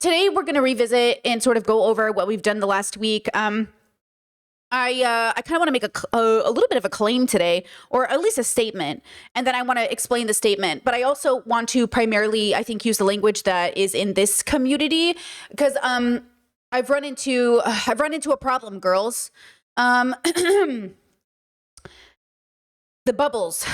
today we're going to revisit and sort of go over what we've done the last week. I kind of want to make a little bit of a claim today, or at least a statement, and then I want to explain the statement. But I also want to primarily, I think, use the language that is in this community, because I've run into a problem, girls. The bubbles,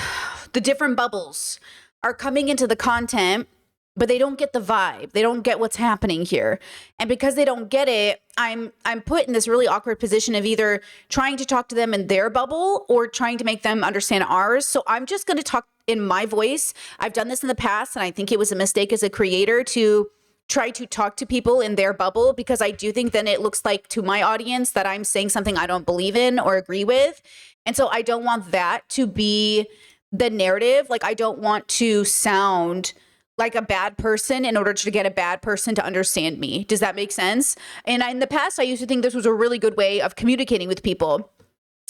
the different bubbles are coming into the content, but they don't get the vibe. They don't get what's happening here. And because they don't get it, I'm put in this really awkward position of either trying to talk to them in their bubble or trying to make them understand ours. So I'm just going to talk in my voice. I've done this in the past, and I think it was a mistake as a creator to try to talk to people in their bubble, because I do think then it looks like to my audience that I'm saying something I don't believe in or agree with. And so I don't want that to be the narrative. Like, I don't want to sound like a bad person in order to get a bad person to understand me. Does that make sense? And in the past, I used to think this was a really good way of communicating with people.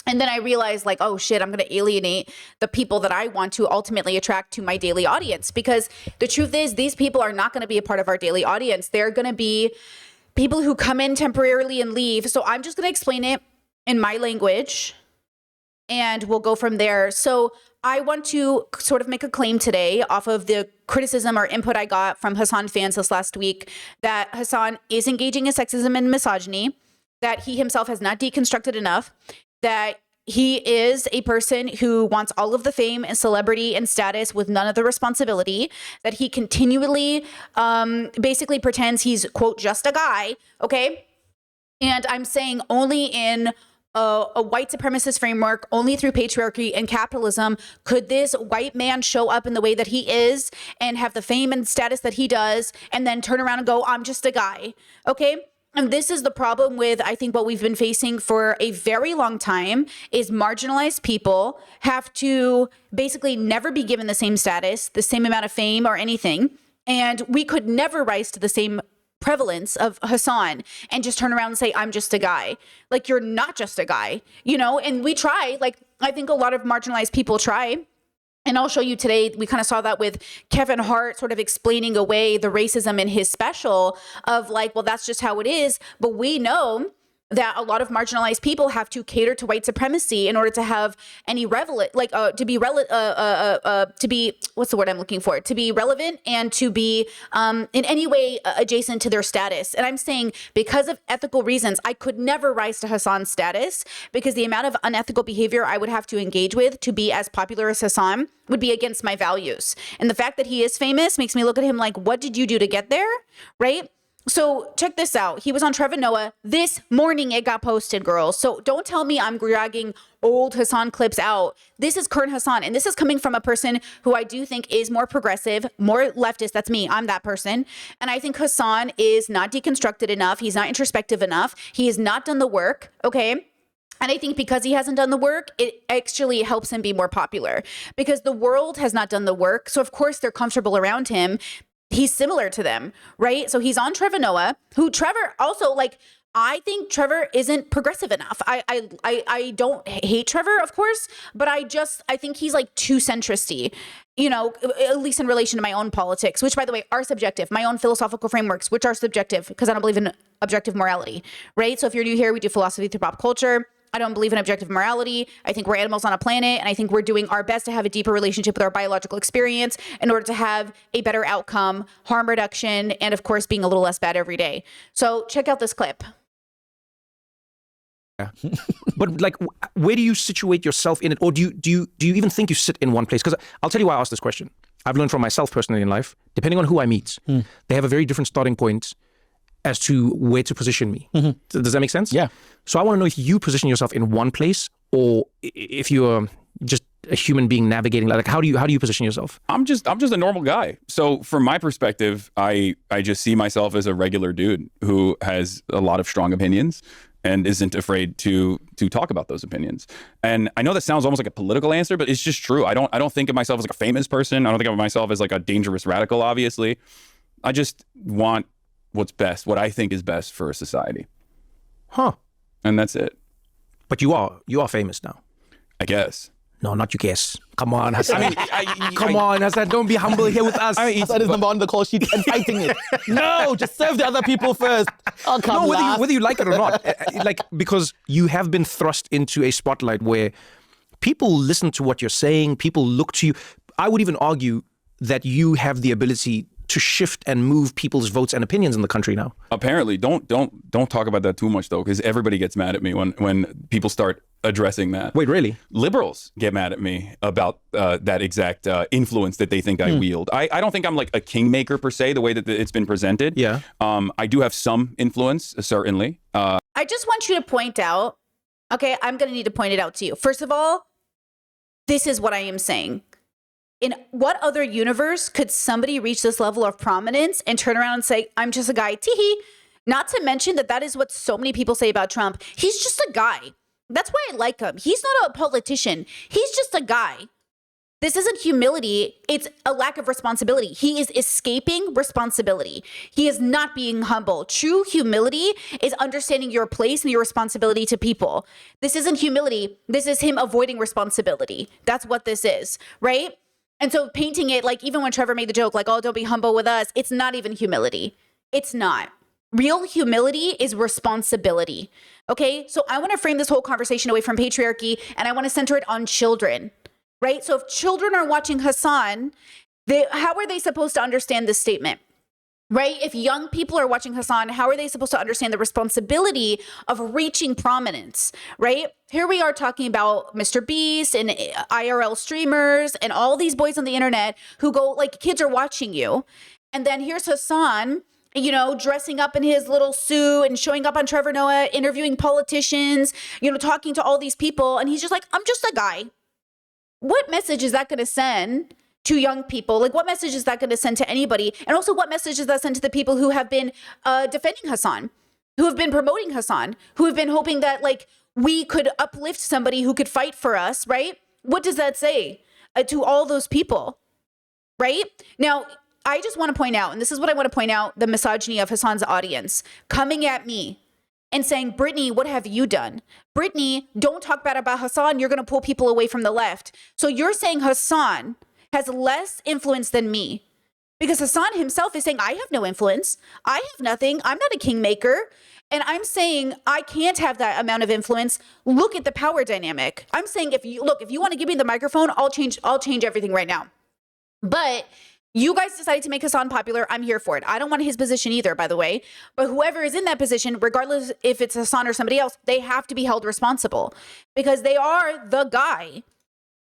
And then I realized, like, oh shit, I'm going to alienate the people that I want to ultimately attract to my daily audience. Because the truth is, these people are not going to be a part of our daily audience. They're going to be people who come in temporarily and leave. So I'm just going to explain it in my language, and we'll go from there. So I want to sort of make a claim today off of the criticism or input I got from Hasan fans this last week, that Hasan is engaging in sexism and misogyny, that he himself has not deconstructed enough, that he is a person who wants all of the fame and celebrity and status with none of the responsibility, that he continually basically pretends he's, quote, just a guy, okay? And I'm saying only in a white supremacist framework, only through patriarchy and capitalism, could this white man show up in the way that he is and have the fame and status that he does, and then turn around and go, I'm just a guy, okay? And this is the problem with, I think, what we've been facing for a very long time, is marginalized people have to basically never be given the same status, the same amount of fame or anything. And we could never rise to the same prevalence of Hasan and just turn around and say, I'm just a guy. Like, you're not just a guy, you know? And we try, like, I think a lot of marginalized people try. And I'll show you today, we kind of saw that with Kevin Hart sort of explaining away the racism in his special of like, well, that's just how it is. But we know that a lot of marginalized people have to cater to white supremacy in order to have any relevant, like to be what's the word I'm looking for? To be relevant and to be in any way adjacent to their status. And I'm saying, because of ethical reasons, I could never rise to Hasan's status, because the amount of unethical behavior I would have to engage with to be as popular as Hasan would be against my values. And the fact that he is famous makes me look at him like, what did you do to get there? Right? So check this out. He was on Trevor Noah this morning. It got posted, girls. So don't tell me I'm dragging old Hasan clips out. This is current Hasan. And this is coming from a person who I do think is more progressive, more leftist. That's me. I'm that person. And I think Hasan is not deconstructed enough. He's not introspective enough. He has not done the work. Okay. And I think because he hasn't done the work, it actually helps him be more popular, because the world has not done the work. So of course they're comfortable around him. He's similar to them, right? So he's on Trevor Noah, who Trevor also, like, I think Trevor isn't progressive enough. I don't hate Trevor, of course, but I think he's like too centristy, you know, at least in relation to my own politics, which, by the way, are subjective, my own philosophical frameworks, which are subjective because I don't believe in objective morality, right? So if you're new here, we do philosophy through pop culture. I don't believe in objective morality. I think we're animals on a planet, and I think we're doing our best to have a deeper relationship with our biological experience in order to have a better outcome, harm reduction, and of course, being a little less bad every day. So check out this clip. Yeah. But like, where do you situate yourself in it? Or do you even think you sit in one place? Because I'll tell you why I asked this question. I've learned from myself personally in life, depending on who I meet, they have a very different starting point as to where to position me. Does that make sense? Yeah. So I want to know if you position yourself in one place, or if you're just a human being navigating, like how do you position yourself? I'm just a normal guy. So from my perspective, I just see myself as a regular dude who has a lot of strong opinions and isn't afraid to talk about those opinions. And I know that sounds almost like a political answer, but it's just true. I don't think of myself as like a famous person. I don't think of myself as like a dangerous radical, obviously. I just want what's best, what I think is best for a society. Huh. And that's it. But you are famous now. I guess. No, not you guess. Come on, Hasan. I Come on, Hasan. Don't be humble here with us. Hasan is number one on the call sheet and fighting it. No, just serve the other people first. I'll come No, last. whether you like it or not, like, because you have been thrust into a spotlight where people listen to what you're saying, people look to you. I would even argue that you have the ability to shift and move people's votes and opinions in the country now. Apparently, don't talk about that too much though, because everybody gets mad at me when people start addressing that. Wait, really? Liberals get mad at me about that exact influence that they think I wield. I don't think I'm like a kingmaker per se, the way that it's been presented. Yeah. I do have some influence, certainly. I just want you to point out, okay, I'm going to need to point it out to you. First of all, this is what I am saying. In what other universe could somebody reach this level of prominence and turn around and say, I'm just a guy, teehee? Not to mention that is what so many people say about Trump. He's just a guy. That's why I like him. He's not a politician. He's just a guy. This isn't humility. It's a lack of responsibility. He is escaping responsibility. He is not being humble. True humility is understanding your place and your responsibility to people. This isn't humility. This is him avoiding responsibility. That's what this is, right? And so painting it like, even when Trevor made the joke, like, oh, don't be humble with us. It's not even humility. It's not. Real humility is responsibility. Okay. So I want to frame this whole conversation away from patriarchy, and I want to center it on children, right? So if children are watching Hasan, how are they supposed to understand this statement? Right? If young people are watching Hasan, how are they supposed to understand the responsibility of reaching prominence? Right? Here we are talking about Mr. Beast and IRL streamers and all these boys on the internet who go, like, kids are watching you. And then here's Hasan, you know, dressing up in his little suit and showing up on Trevor Noah, interviewing politicians, you know, talking to all these people. And he's just like, I'm just a guy. What message is that going to send to young people? Like, what message is that going to send to anybody? And also, what message is that send to the people who have been defending Hasan, who have been promoting Hasan, who have been hoping that, like, we could uplift somebody who could fight for us, right? What does that say to all those people, right? Now, I just want to point out, and this is what I want to point out, the misogyny of Hasan's audience coming at me and saying, Brittany, what have you done? Brittany, don't talk bad about Hasan. You're going to pull people away from the left. So you're saying Hasan has less influence than me, because Hasan himself is saying, I have no influence. I have nothing. I'm not a kingmaker. And I'm saying I can't have that amount of influence. Look at the power dynamic. I'm saying, if you want to give me the microphone, I'll change everything right now. But you guys decided to make Hasan popular. I'm here for it. I don't want his position either, by the way. But whoever is in that position, regardless if it's Hasan or somebody else, they have to be held responsible, because they are the guy.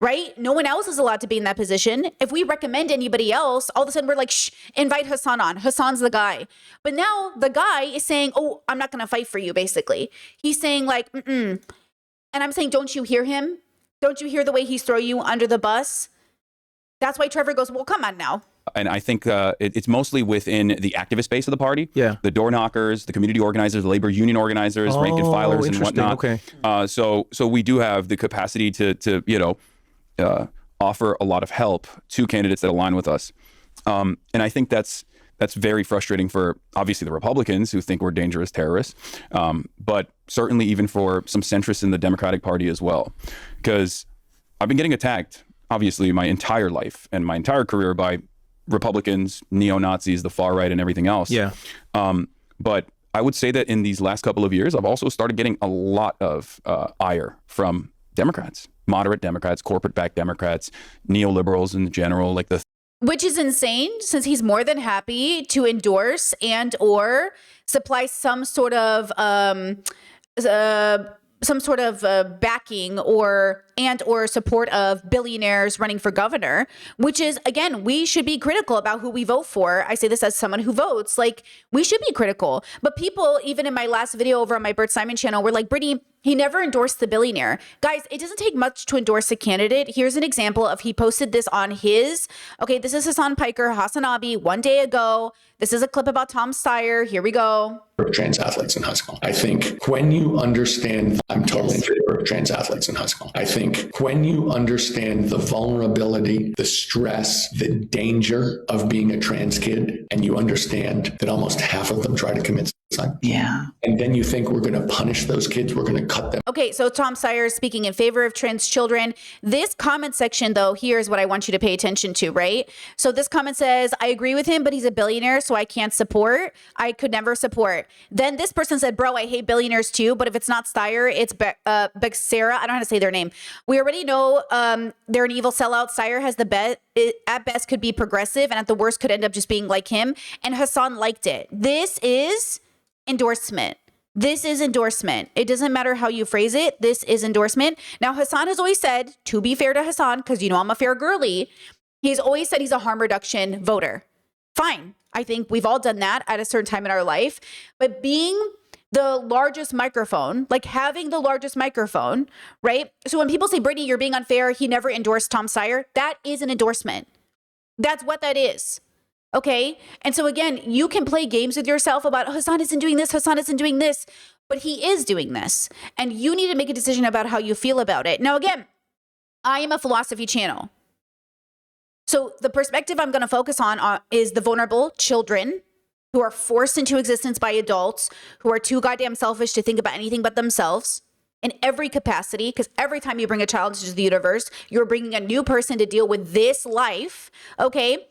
Right? No one else is allowed to be in that position. If we recommend anybody else, all of a sudden we're like, shh, invite Hasan on. Hasan's the guy. But now the guy is saying, oh, I'm not going to fight for you, basically. He's saying like, And I'm saying, don't you hear him? Don't you hear the way he's throwing you under the bus? That's why Trevor goes, well, come on now. And I think it's mostly within the activist space of the party. Yeah. The door knockers, the community organizers, the labor union organizers, rank and filers and whatnot. Okay. So we do have the capacity to offer a lot of help to candidates that align with us. And I think that's very frustrating for, obviously, the Republicans who think we're dangerous terrorists, but certainly even for some centrists in the Democratic Party as well. Because I've been getting attacked, obviously, my entire life and my entire career by Republicans, neo-Nazis, the far right, and everything else. Yeah. But I would say that in these last couple of years, I've also started getting a lot of ire from Democrats. Moderate Democrats, corporate-backed Democrats, neoliberals in general, which is insane, since he's more than happy to endorse and or supply some sort of backing or support of billionaires running for governor, which is, again, we should be critical about who we vote for. I say this as someone who votes. Like, we should be critical. But people, even in my last video over on my Bert Simon channel, were like, Brittany, he never endorsed the billionaire. Guys, it doesn't take much to endorse a candidate. Here's an example of, he posted this on his, okay, this is Hasan Piker, Hasan Abi, one day ago. This is a clip about Tom Steyer. Here we go. Trans athletes in high school. I think when you understand, I'm totally in favor of trans athletes in high school. I think when you understand the vulnerability, the stress, the danger of being a trans kid, and you understand that almost half of them try to commit time. Yeah. And then you think we're going to punish those kids. We're going to cut them. Okay, so Tom Sire is speaking in favor of trans children. This comment section, though, here's what I want you to pay attention to, right? So this comment says, I agree with him, but he's a billionaire, so I can't support. I could never support. Then this person said, bro, I hate billionaires too, but if it's not Sire, it's Bexera. I don't know how to say their name. We already know they're an evil sellout. Sire has the bet. It, at best, could be progressive, and at the worst, could end up just being like him. And Hasan liked it. This is endorsement. This is endorsement. It doesn't matter how you phrase it. This is endorsement. Now, Hasan has always said, to be fair to Hasan, because you know I'm a fair girly, he's always said he's a harm reduction voter. Fine. I think we've all done that at a certain time in our life. But being the largest microphone, like having the largest microphone, right? So when people say, Brittany, you're being unfair, he never endorsed Tom Sire, that is an endorsement. That's what that is. Okay. And so again, you can play games with yourself about Hasan isn't doing this, Hasan isn't doing this, but he is doing this. And you need to make a decision about how you feel about it. Now, again, I am a philosophy channel. So the perspective I'm going to focus on is the vulnerable children who are forced into existence by adults who are too goddamn selfish to think about anything but themselves in every capacity. Because every time you bring a child into the universe, you're bringing a new person to deal with this life. Okay.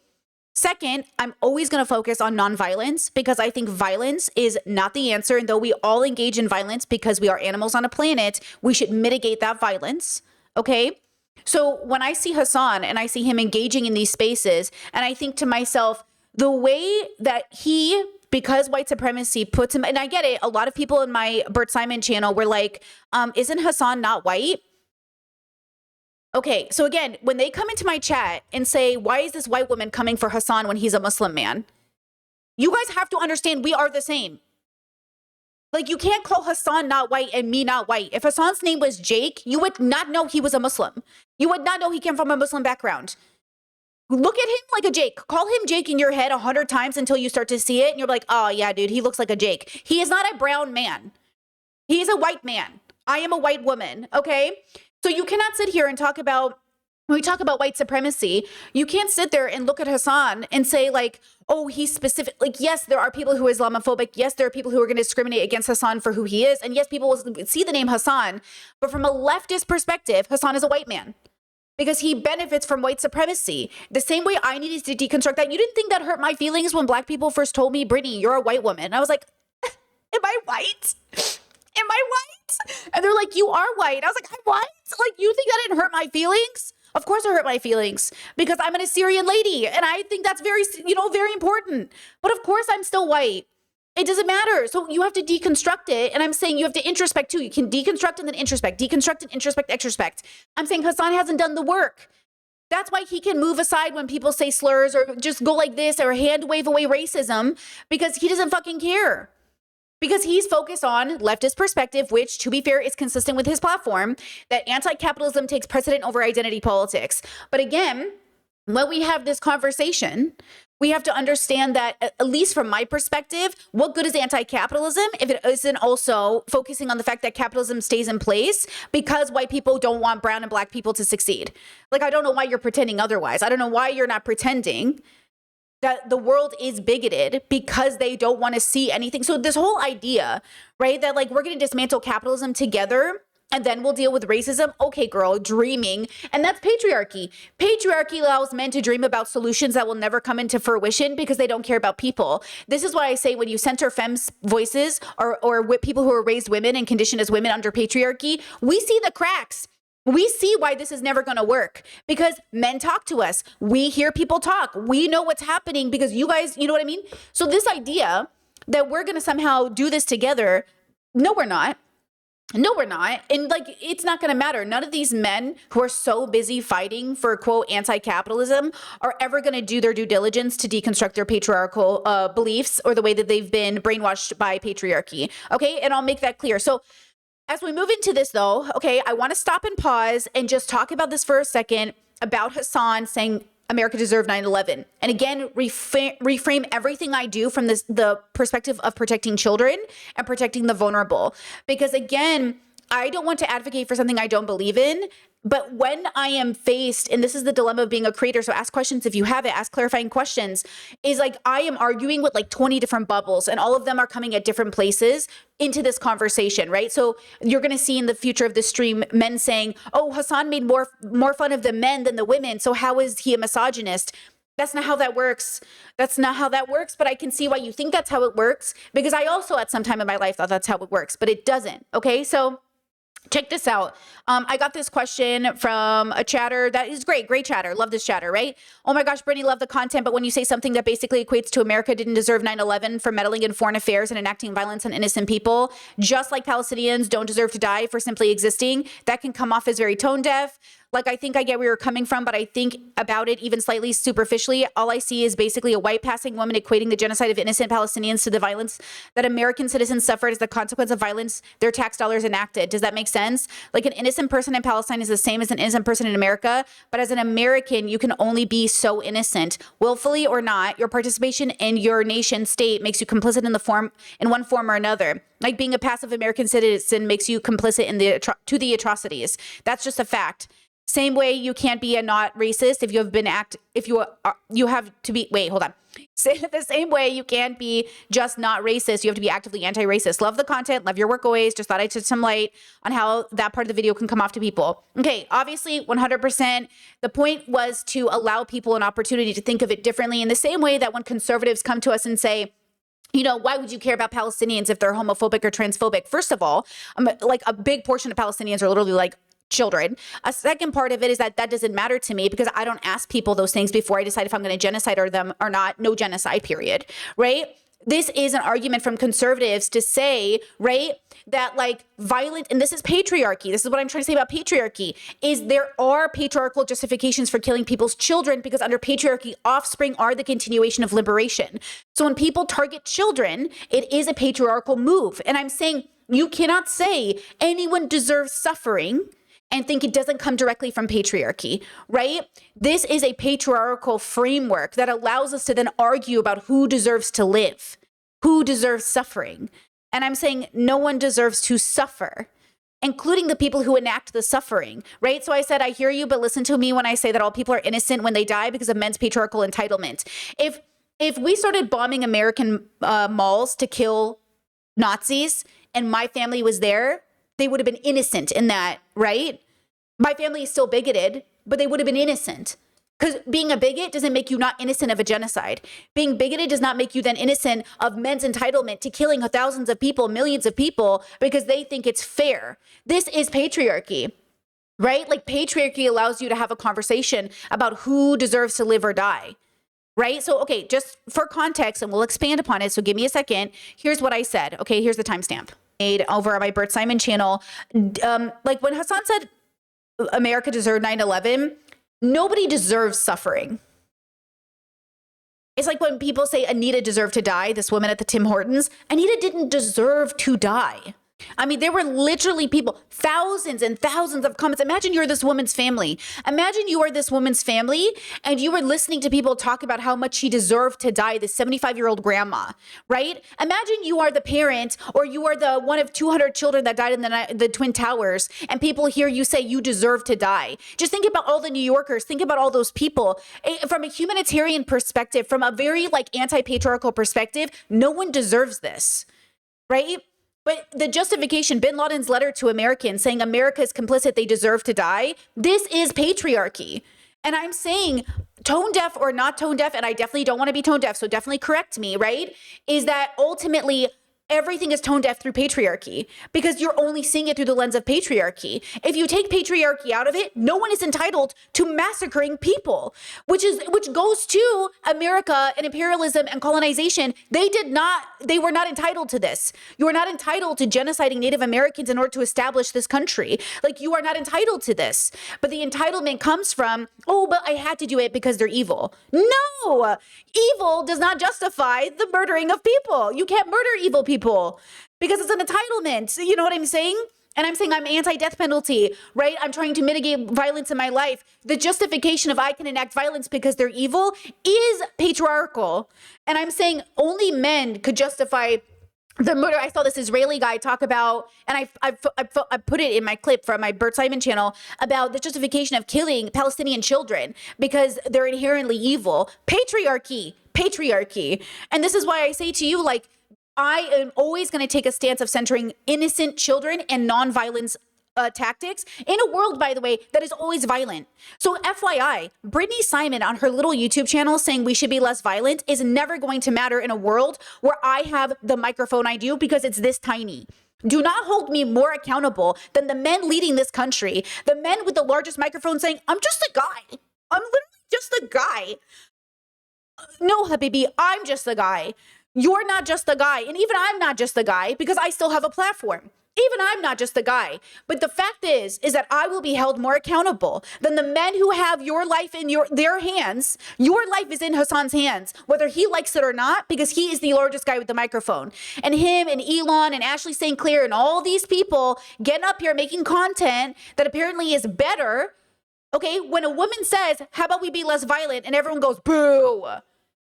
Second, I'm always going to focus on nonviolence because I think violence is not the answer. And though we all engage in violence because we are animals on a planet, we should mitigate that violence. Okay. So when I see Hasan and I see him engaging in these spaces, and I think to myself, the way that he, because white supremacy puts him, and I get it, a lot of people in my Bert Simon channel were like, isn't Hasan not white? Okay, so again, when they come into my chat and say, why is this white woman coming for Hasan when he's a Muslim man? You guys have to understand we are the same. Like, you can't call Hasan not white and me not white. If Hasan's name was Jake, you would not know he was a Muslim. You would not know he came from a Muslim background. Look at him like a Jake. Call him Jake in your head 100 times until you start to see it. And you're like, oh yeah, dude, he looks like a Jake. He is not a brown man. He's a white man. I am a white woman, okay? So you cannot sit here and talk about, when we talk about white supremacy, you can't sit there and look at Hasan and say like, oh, he's specific. Like, yes, there are people who are Islamophobic. Yes, there are people who are going to discriminate against Hasan for who he is. And yes, people will see the name Hasan. But from a leftist perspective, Hasan is a white man because he benefits from white supremacy. The same way I needed to deconstruct that. You didn't think that hurt my feelings when black people first told me, Brittany, you're a white woman. And I was like, am I white? Am I white? And they're like, you are white. I was like, I'm white? Like, you think that didn't hurt my feelings? Of course it hurt my feelings because I'm an Assyrian lady. And I think that's very, very important. But of course I'm still white. It doesn't matter. So you have to deconstruct it. And I'm saying you have to introspect too. You can deconstruct and then introspect, deconstruct and introspect, extrospect. I'm saying Hasan hasn't done the work. That's why he can move aside when people say slurs or just go like this or hand wave away racism because he doesn't fucking care. Because he's focused on leftist perspective, which, to be fair, is consistent with his platform, that anti-capitalism takes precedent over identity politics. But again, when we have this conversation, we have to understand that, at least from my perspective, what good is anti-capitalism if it isn't also focusing on the fact that capitalism stays in place because white people don't want brown and black people to succeed? Like, I don't know why you're pretending otherwise. I don't know why you're not pretending that the world is bigoted because they don't want to see anything. So this whole idea, right, that like we're going to dismantle capitalism together and then we'll deal with racism. Okay, girl, dreaming. And that's patriarchy. Patriarchy allows men to dream about solutions that will never come into fruition because they don't care about people. This is why I say when you center femmes' voices or with people who are raised women and conditioned as women under patriarchy, we see the cracks. We see why this is never going to work because men talk to us. We hear people talk. We know what's happening because you guys, you know what I mean? So this idea that we're going to somehow do this together, no, we're not. No, we're not. And like, it's not going to matter. None of these men who are so busy fighting for, quote, anti-capitalism are ever going to do their due diligence to deconstruct their patriarchal beliefs or the way that they've been brainwashed by patriarchy. Okay. And I'll make that clear. So as we move into this, though, okay, I want to stop and pause and just talk about this for a second about Hasan saying America deserved 9/11. And again, reframe everything I do from the perspective of protecting children and protecting the vulnerable. Because again, I don't want to advocate for something I don't believe in. But when I am faced, and this is the dilemma of being a creator, so ask questions if you have it, ask clarifying questions, is like I am arguing with like 20 different bubbles, and all of them are coming at different places into this conversation, right? So you're going to see in the future of the stream men saying, oh, Hasan made more fun of the men than the women, so how is he a misogynist? That's not how that works. That's not how that works, but I can see why you think that's how it works, because I also at some time in my life thought that's how it works, but it doesn't, okay? So check this out. I got this question from a chatter that is great chatter. Love this chatter, right? Oh my gosh, Brittany, love the content. But when you say something that basically equates to America didn't deserve 9/11 for meddling in foreign affairs and enacting violence on innocent people, just like Palestinians don't deserve to die for simply existing, that can come off as very tone deaf. Like, I think I get where you're coming from, but I think about it even slightly superficially. All I see is basically a white passing woman equating the genocide of innocent Palestinians to the violence that American citizens suffered as the consequence of violence their tax dollars enacted. Does that make sense? Like, an innocent person in Palestine is the same as an innocent person in America, but as an American, you can only be so innocent. Willfully or not, your participation in your nation state makes you complicit in one form or another. Like, being a passive American citizen makes you complicit in to the atrocities. That's just a fact. Same way you can't be a not racist if you have been you have to be, wait, hold on. The same way you can't be just not racist, you have to be actively anti-racist. Love the content, love your work always. Just thought I'd shed some light on how that part of the video can come off to people. Okay, obviously 100%. The point was to allow people an opportunity to think of it differently in the same way that when conservatives come to us and say, you know, why would you care about Palestinians if they're homophobic or transphobic? First of all, like a big portion of Palestinians are literally like children. A second part of it is that doesn't matter to me because I don't ask people those things before I decide if I'm going to genocide them or not. No genocide, period. Right? This is an argument from conservatives to say, right, that like violent, and this is patriarchy. This is what I'm trying to say about patriarchy, is there are patriarchal justifications for killing people's children because under patriarchy, offspring are the continuation of liberation. So when people target children, it is a patriarchal move. And I'm saying you cannot say anyone deserves suffering and think it doesn't come directly from patriarchy, right? This is a patriarchal framework that allows us to then argue about who deserves to live, who deserves suffering. And I'm saying no one deserves to suffer, including the people who enact the suffering, right? So I said, I hear you, but listen to me when I say that all people are innocent when they die because of men's patriarchal entitlement. If we started bombing American malls to kill Nazis and my family was there, they would have been innocent in that, right? My family is still bigoted, but they would have been innocent. Because being a bigot doesn't make you not innocent of a genocide. Being bigoted does not make you then innocent of men's entitlement to killing thousands of people, millions of people, because they think it's fair. This is patriarchy, right? Like patriarchy allows you to have a conversation about who deserves to live or die. Right? So, okay, just for context, and we'll expand upon it. So give me a second. Here's what I said. Okay, here's the timestamp. Made over on my Bert Simon channel. Like when Hasan said America deserved 9/11, nobody deserves suffering. It's like when people say Anita deserved to die, this woman at the Tim Hortons. Anita didn't deserve to die. I mean, there were literally people, thousands and thousands of comments. Imagine you're this woman's family. Imagine you are this woman's family and you were listening to people talk about how much she deserved to die, this 75-year-old grandma, right? Imagine you are the parent or you are the one of 200 children that died in the Twin Towers and people hear you say you deserve to die. Just think about all the New Yorkers. Think about all those people. From a humanitarian perspective, from a very like anti-patriarchal perspective, no one deserves this, right? But the justification, Bin Laden's letter to Americans saying America is complicit, they deserve to die. This is patriarchy. And I'm saying tone deaf or not tone deaf, and I definitely don't want to be tone deaf, so definitely correct me, right? Is that ultimately everything is tone deaf through patriarchy because you're only seeing it through the lens of patriarchy. If you take patriarchy out of it, no one is entitled to massacring people, which goes to America and imperialism and colonization. They were not entitled to this. You are not entitled to genociding Native Americans in order to establish this country. Like you are not entitled to this. But the entitlement comes from, oh, but I had to do it because they're evil. No, evil does not justify the murdering of people. You can't murder evil people because it's an entitlement. You know what I'm saying? And I'm saying I'm anti-death penalty, right? I'm trying to mitigate violence in my life. The justification of I can enact violence because they're evil is patriarchal. And I'm saying only men could justify the murder. I saw this Israeli guy talk about, and I put it in my clip from my Bert Simon channel about the justification of killing Palestinian children because they're inherently evil. Patriarchy. And this is why I say to you, like, I am always going to take a stance of centering innocent children and nonviolence tactics in a world, by the way, that is always violent. So FYI, Brittany Simon on her little YouTube channel saying we should be less violent is never going to matter in a world where I have the microphone I do because it's this tiny. Do not hold me more accountable than the men leading this country, the men with the largest microphone saying, I'm just a guy. I'm literally just a guy. No, Habibi, I'm just the guy. You're not just the guy. And even I'm not just the guy because I still have a platform. Even I'm not just the guy. But the fact is that I will be held more accountable than the men who have your life in their hands. Your life is in Hasan's hands, whether he likes it or not, because he is the largest guy with the microphone. And him and Elon and Ashley St. Clair and all these people getting up here making content that apparently is better. Okay, when a woman says, how about we be less violent? And everyone goes, boo.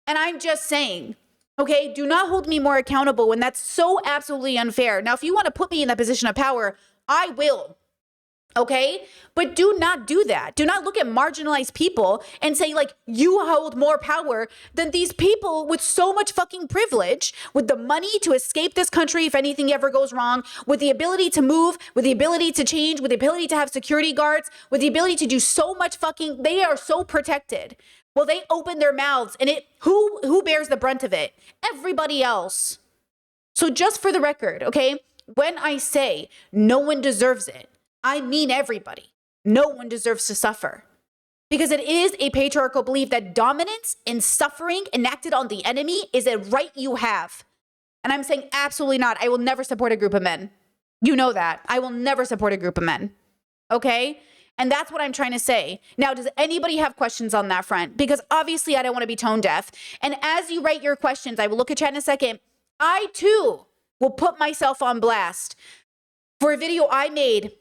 And I'm just saying, okay, do not hold me more accountable when that's so absolutely unfair. Now, if you want to put me in that position of power, I will. Okay, but do not do that. Do not look at marginalized people and say, like, you hold more power than these people with so much fucking privilege, with the money to escape this country if anything ever goes wrong, with the ability to move, with the ability to change, with the ability to have security guards, with the ability to do so much fucking, they are so protected. Well, they open their mouths and who bears the brunt of it? Everybody else. So just for the record, okay, when I say no one deserves it, I mean everybody. No one deserves to suffer. Because it is a patriarchal belief that dominance and suffering enacted on the enemy is a right you have. And I'm saying absolutely not. I will never support a group of men. You know that. I will never support a group of men. Okay? And that's what I'm trying to say. Now, does anybody have questions on that front? Because obviously I don't want to be tone deaf. And as you write your questions, I will look at chat in a second. I too will put myself on blast for a video I made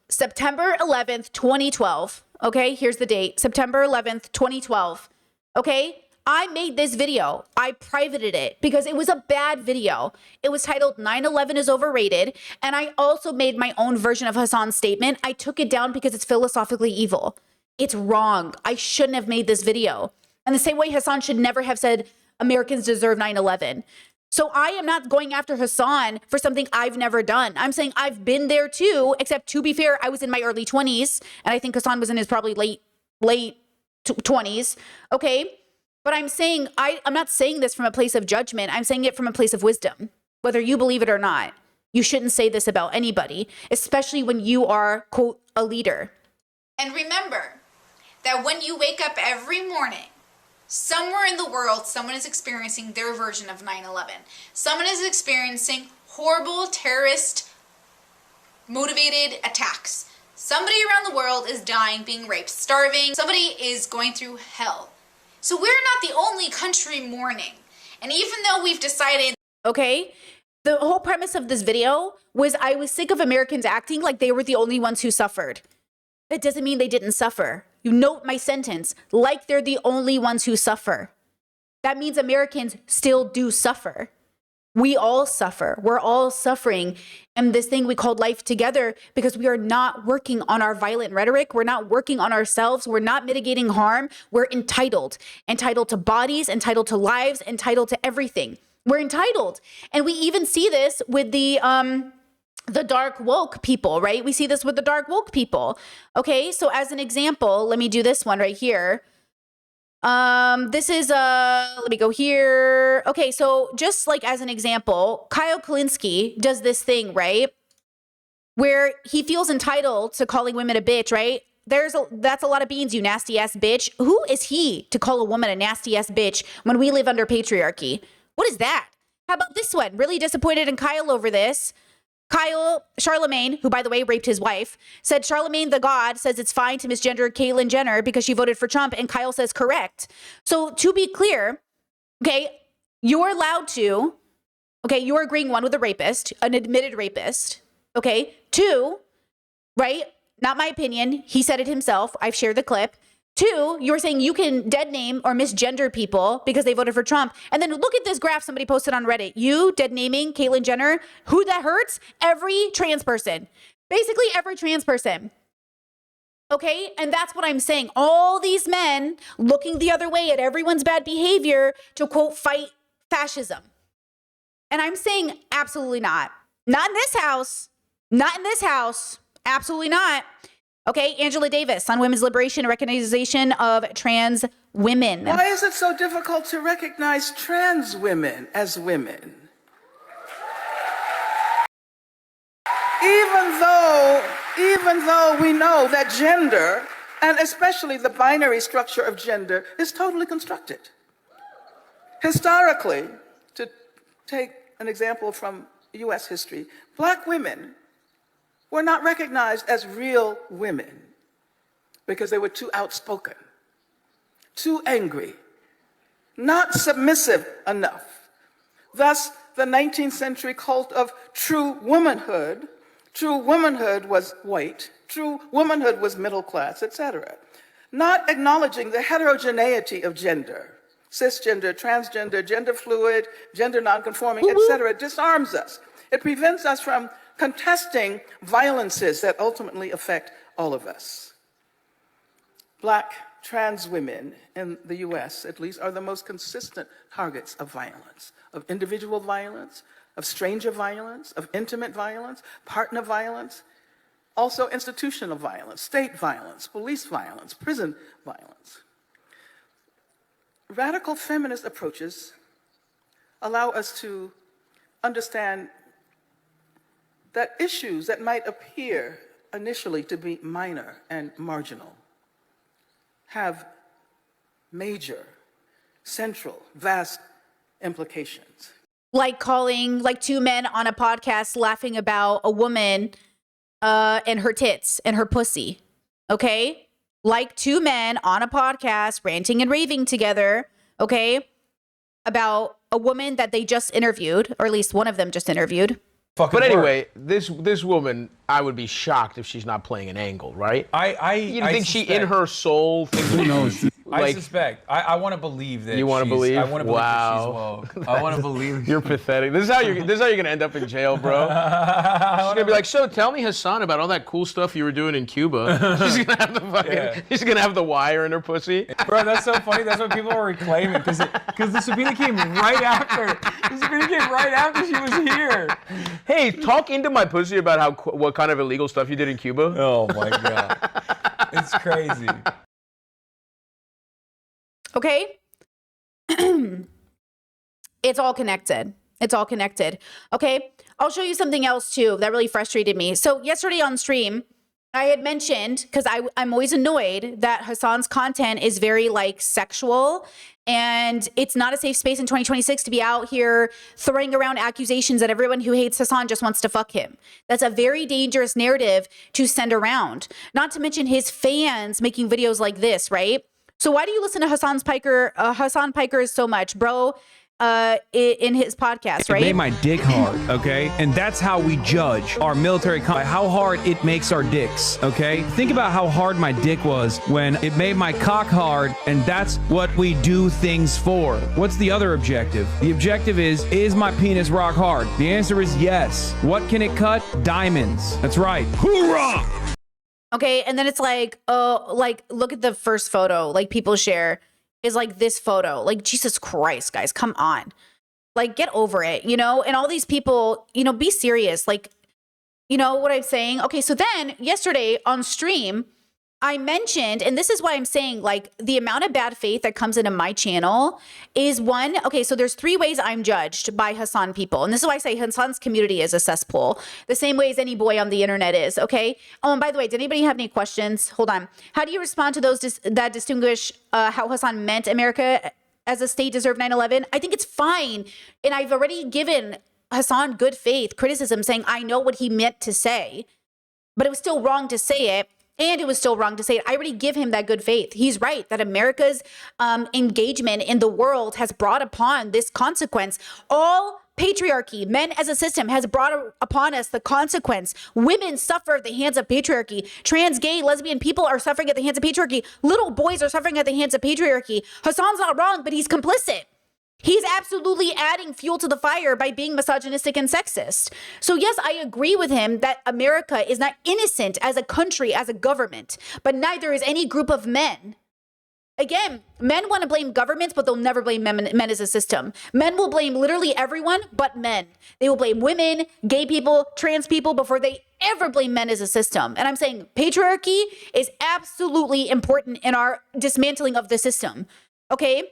September 11th, 2012. Okay, here's the date. September 11th, 2012. Okay, I made this video. I privated it because it was a bad video. It was titled 9/11 is overrated. And I also made my own version of Hasan's statement. I took it down because it's philosophically evil. It's wrong. I shouldn't have made this video. And the same way Hasan should never have said Americans deserve 9/11. So I am not going after Hasan for something I've never done. I'm saying I've been there too, except to be fair, I was in my early 20s. And I think Hasan was in his probably late 20s. Okay. But I'm saying, I'm not saying this from a place of judgment. I'm saying it from a place of wisdom. Whether you believe it or not, you shouldn't say this about anybody, especially when you are, quote, a leader. And remember that when you wake up every morning, somewhere in the world, someone is experiencing their version of 9/11. Someone is experiencing horrible terrorist motivated attacks. Somebody around the world is dying, being raped, starving. Somebody is going through hell. So we're not the only country mourning. And even though we've decided... Okay, the whole premise of this video was I was sick of Americans acting like they were the only ones who suffered. That doesn't mean they didn't suffer. You note my sentence, like they're the only ones who suffer. That means Americans still do suffer. We all suffer. We're all suffering in this thing we called life together because we are not working on our violent rhetoric. We're not working on ourselves. We're not mitigating harm. We're entitled to bodies, entitled to lives, entitled to everything. We're entitled. And we even see this with the dark woke people, right? We see this with the dark woke people. Okay, so as an example, let me do this one right here. This is, let me go here. Okay, so just like as an example, Kyle Kalinske does this thing, right? Where he feels entitled to calling women a bitch, right? That's a lot of beans, you nasty ass bitch. Who is he to call a woman a nasty ass bitch when we live under patriarchy? What is that? How about this one? Really disappointed in Kyle over this. Charlemagne, who by the way raped his wife, said Charlemagne the God says it's fine to misgender Caitlyn Jenner because she voted for Trump, and Kyle says correct. So to be clear, okay, you're allowed to, okay, you're agreeing one with a rapist, an admitted rapist, okay, two, right, not my opinion, he said it himself, I've shared the clip, Two, you're saying you can dead name or misgender people because they voted for Trump. And then look at this graph somebody posted on Reddit. You dead naming Caitlyn Jenner. Who that hurts? Every trans person. Basically every trans person. Okay? And that's what I'm saying. All these men looking the other way at everyone's bad behavior to, quote, fight fascism. And I'm saying absolutely not. Not in this house. Not in this house. Absolutely not. Okay, Angela Davis on women's liberation and recognition of trans women. Why is it so difficult to recognize trans women as women? Even though we know that gender, and especially the binary structure of gender, is totally constructed. Historically, to take an example from US history, Black women were not recognized as real women because they were too outspoken, too angry, not submissive enough. Thus, the 19th century cult of true womanhood was white, true womanhood was middle class, etc. Not acknowledging the heterogeneity of gender, cisgender, transgender, gender fluid, gender nonconforming, etc., disarms us. It prevents us from contesting violences that ultimately affect all of us. Black trans women in the US, at least, are the most consistent targets of violence, of individual violence, of stranger violence, of intimate violence, partner violence, also institutional violence, state violence, police violence, prison violence. Radical feminist approaches allow us to understand that issues that might appear initially to be minor and marginal have major, central, vast implications. Like calling like two men on a podcast laughing about a woman and her tits and her pussy. Okay? Like two men on a podcast ranting and raving together, okay, about a woman that they just interviewed, or at least one of them just interviewed. But anyway, this woman, I would be shocked if she's not playing an angle, right? You think she, in her soul, thinks who knows? I suspect. I want to believe that. You want to believe? I want to believe that she's woke. I want to believe. You're pathetic. This is how you're gonna end up in jail, bro. She's gonna be like, so tell me, Hasan, about all that cool stuff you were doing in Cuba. She's gonna have the fucking. She's gonna have the wire in her pussy. Bro, that's so funny. That's what people are reclaiming because the subpoena came right after. The subpoena came right after she was here. Hey, talk into my pussy about what kind of illegal stuff you did in Cuba. Oh my god, it's crazy. Okay? It's all connected. It's all connected. Okay? I'll show you something else too that really frustrated me. So yesterday on stream, I had mentioned, because I'm always annoyed that Hasan's content is very like sexual, and it's not a safe space in 2026 to be out here throwing around accusations that everyone who hates Hasan just wants to fuck him. That's a very dangerous narrative to send around. Not to mention his fans making videos like this, right? So why do you listen to Hasan Piker so much, bro? In his podcast, right? It made my dick hard, okay? And that's how we judge our military how hard it makes our dicks, okay? Think about how hard my dick was when it made my cock hard, and that's what we do things for. What's the other objective? The objective is my penis rock hard? The answer is yes. What can it cut? Diamonds. That's right. Hoorah! Okay, and then it's like, oh, like, look at the first photo, like, people share, is like this photo. Like, Jesus Christ, guys, come on. Like, get over it, you know? And all these people, you know, be serious. Like, you know what I'm saying? Okay, so then yesterday on stream, I mentioned, and this is why I'm saying, like, the amount of bad faith that comes into my channel is one. Okay, so there's 3 ways I'm judged by Hasan people. And this is why I say Hasan's community is a cesspool, the same way as any boy on the internet is, okay? Oh, and by the way, did anybody have any questions? Hold on. How do you respond to those that distinguish how Hasan meant America as a state deserved 9/11? I think it's fine. And I've already given Hasan good faith criticism saying, I know what he meant to say, but it was still wrong to say it. And it was still wrong to say it. I already give him that good faith. He's right that America's engagement in the world has brought upon this consequence. All patriarchy, men as a system, has brought upon us the consequence. Women suffer at the hands of patriarchy. Trans, gay, lesbian people are suffering at the hands of patriarchy. Little boys are suffering at the hands of patriarchy. Hasan's not wrong, but he's complicit. He's absolutely adding fuel to the fire by being misogynistic and sexist. So yes, I agree with him that America is not innocent as a country, as a government, but neither is any group of men. Again, men want to blame governments, but they'll never blame men as a system. Men will blame literally everyone but men. They will blame women, gay people, trans people before they ever blame men as a system. And I'm saying patriarchy is absolutely important in our dismantling of the system. Okay?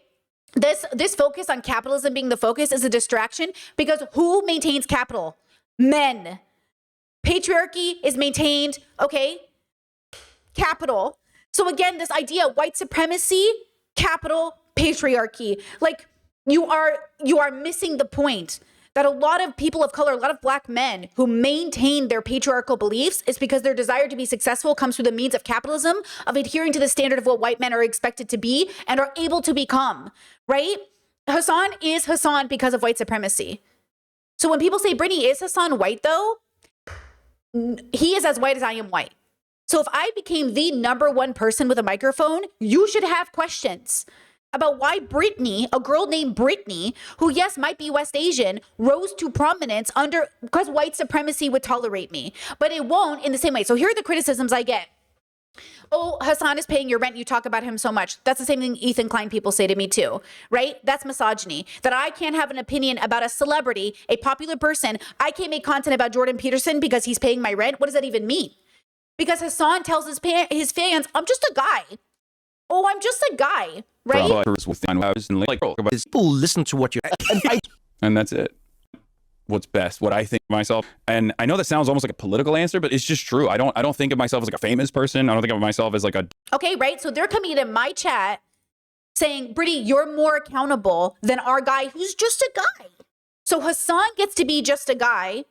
This focus on capitalism being the focus is a distraction because who maintains capital? Men. Patriarchy is maintained, okay? Capital. So again, this idea of white supremacy, capital, patriarchy, like you are missing the point that a lot of people of color, a lot of black men who maintain their patriarchal beliefs is because their desire to be successful comes through the means of capitalism, of adhering to the standard of what white men are expected to be and are able to become, right? Hasan is Hasan because of white supremacy. So when people say, Brittany, is Hasan white though? He is as white as I am white. So if I became the number one person with a microphone, you should have questions about why Brittany, a girl named Brittany, who yes, might be West Asian, rose to prominence because white supremacy would tolerate me, but it won't in the same way. So here are the criticisms I get. Oh, Hasan is paying your rent. You talk about him so much. That's the same thing Ethan Klein people say to me too, right? That's misogyny. That I can't have an opinion about a celebrity, a popular person. I can't make content about Jordan Peterson because he's paying my rent. What does that even mean? Because Hasan tells his fans, I'm just a guy. Oh, I'm just a guy, right? People listen to what you're... And that's it. What's best, what I think of myself. And I know that sounds almost like a political answer, but it's just true. I don't think of myself as like a famous person. I don't think of myself as like a... Okay, right? So they're coming into my chat saying, Brittany, you're more accountable than our guy who's just a guy. So Hasan gets to be just a guy,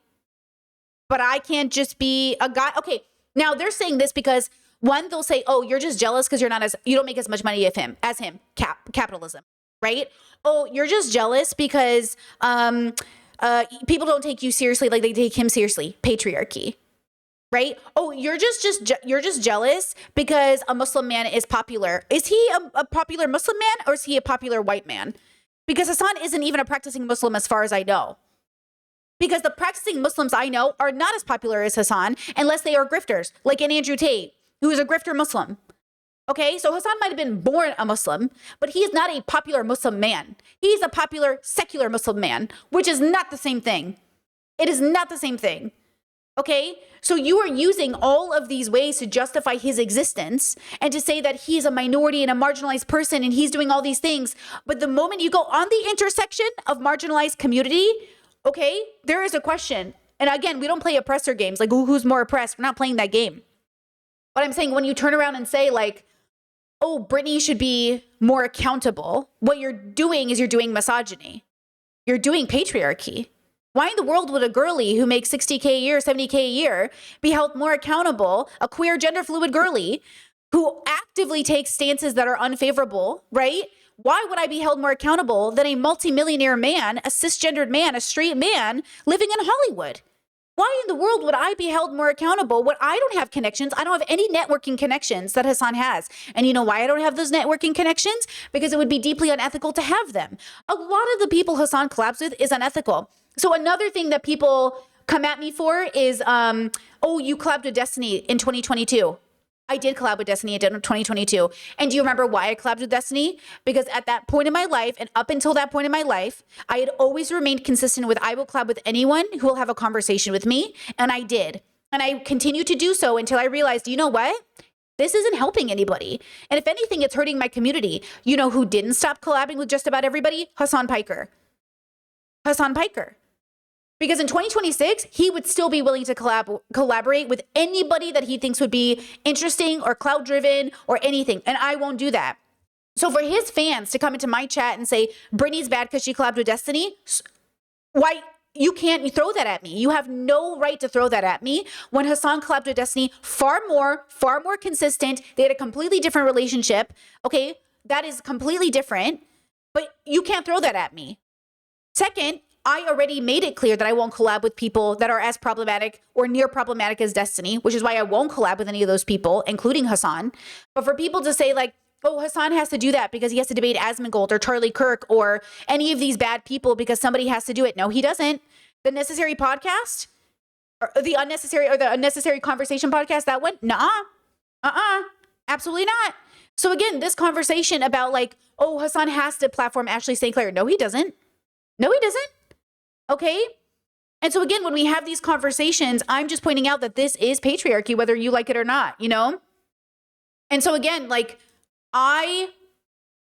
but I can't just be a guy. Okay, now they're saying this because one, they'll say, oh, you're just jealous because you don't make as much money as him, capitalism, right? Oh, you're just jealous because people don't take you seriously like they take him seriously, patriarchy, right? Oh, you're just jealous because a Muslim man is popular. Is he a popular Muslim man or is he a popular white man? Because Hasan isn't even a practicing Muslim as far as I know. Because the practicing Muslims I know are not as popular as Hasan unless they are grifters, like an Andrew Tate, who is a grifter Muslim. Okay, so Hasan might have been born a Muslim, but he is not a popular Muslim man. He's a popular secular Muslim man, which is not the same thing. It is not the same thing. Okay, so you are using all of these ways to justify his existence and to say that he's a minority and a marginalized person and he's doing all these things. But the moment you go on the intersection of marginalized community, okay, there is a question. And again, we don't play oppressor games, like who's more oppressed. We're not playing that game. But I'm saying when you turn around and say like, oh, Brittany should be more accountable, what you're doing is you're doing misogyny. You're doing patriarchy. Why in the world would a girly who makes 60K a year, 70K a year be held more accountable, a queer gender fluid girly who actively takes stances that are unfavorable, right? Why would I be held more accountable than a multimillionaire man, a cisgendered man, a straight man living in Hollywood? Why in the world would I be held more accountable when I don't have connections? I don't have any networking connections that Hasan has. And you know why I don't have those networking connections? Because it would be deeply unethical to have them. A lot of the people Hasan collabs with is unethical. So another thing that people come at me for is, oh, you collabed with Destiny in 2022. I did collab with Destiny in 2022. And do you remember why I collabed with Destiny? Because at that point in my life, and up until that point in my life, I had always remained consistent with I will collab with anyone who will have a conversation with me. And I did. And I continued to do so until I realized, you know what? This isn't helping anybody. And if anything, it's hurting my community. You know who didn't stop collabing with just about everybody? Hasan Piker. Hasan Piker. Because in 2026, he would still be willing to collaborate with anybody that he thinks would be interesting or clout-driven or anything. And I won't do that. So for his fans to come into my chat and say, Brittany's bad because she collabed with Destiny, why? You can't throw that at me. You have no right to throw that at me. When Hasan collabed with Destiny, far more consistent. They had a completely different relationship. Okay, that is completely different. But you can't throw that at me. Second, I already made it clear that I won't collab with people that are as problematic or near problematic as Destiny, which is why I won't collab with any of those people, including Hasan. But for people to say like, oh, Hasan has to do that because he has to debate Asmongold or Charlie Kirk or any of these bad people because somebody has to do it. No, he doesn't. The Necessary podcast, or the Unnecessary Conversation podcast, that one, absolutely not. So again, this conversation about like, oh, Hasan has to platform Ashley St. Clair. No, he doesn't. No, he doesn't. Okay. And so again, when we have these conversations, I'm just pointing out that this is patriarchy, whether you like it or not, you know? And so again, like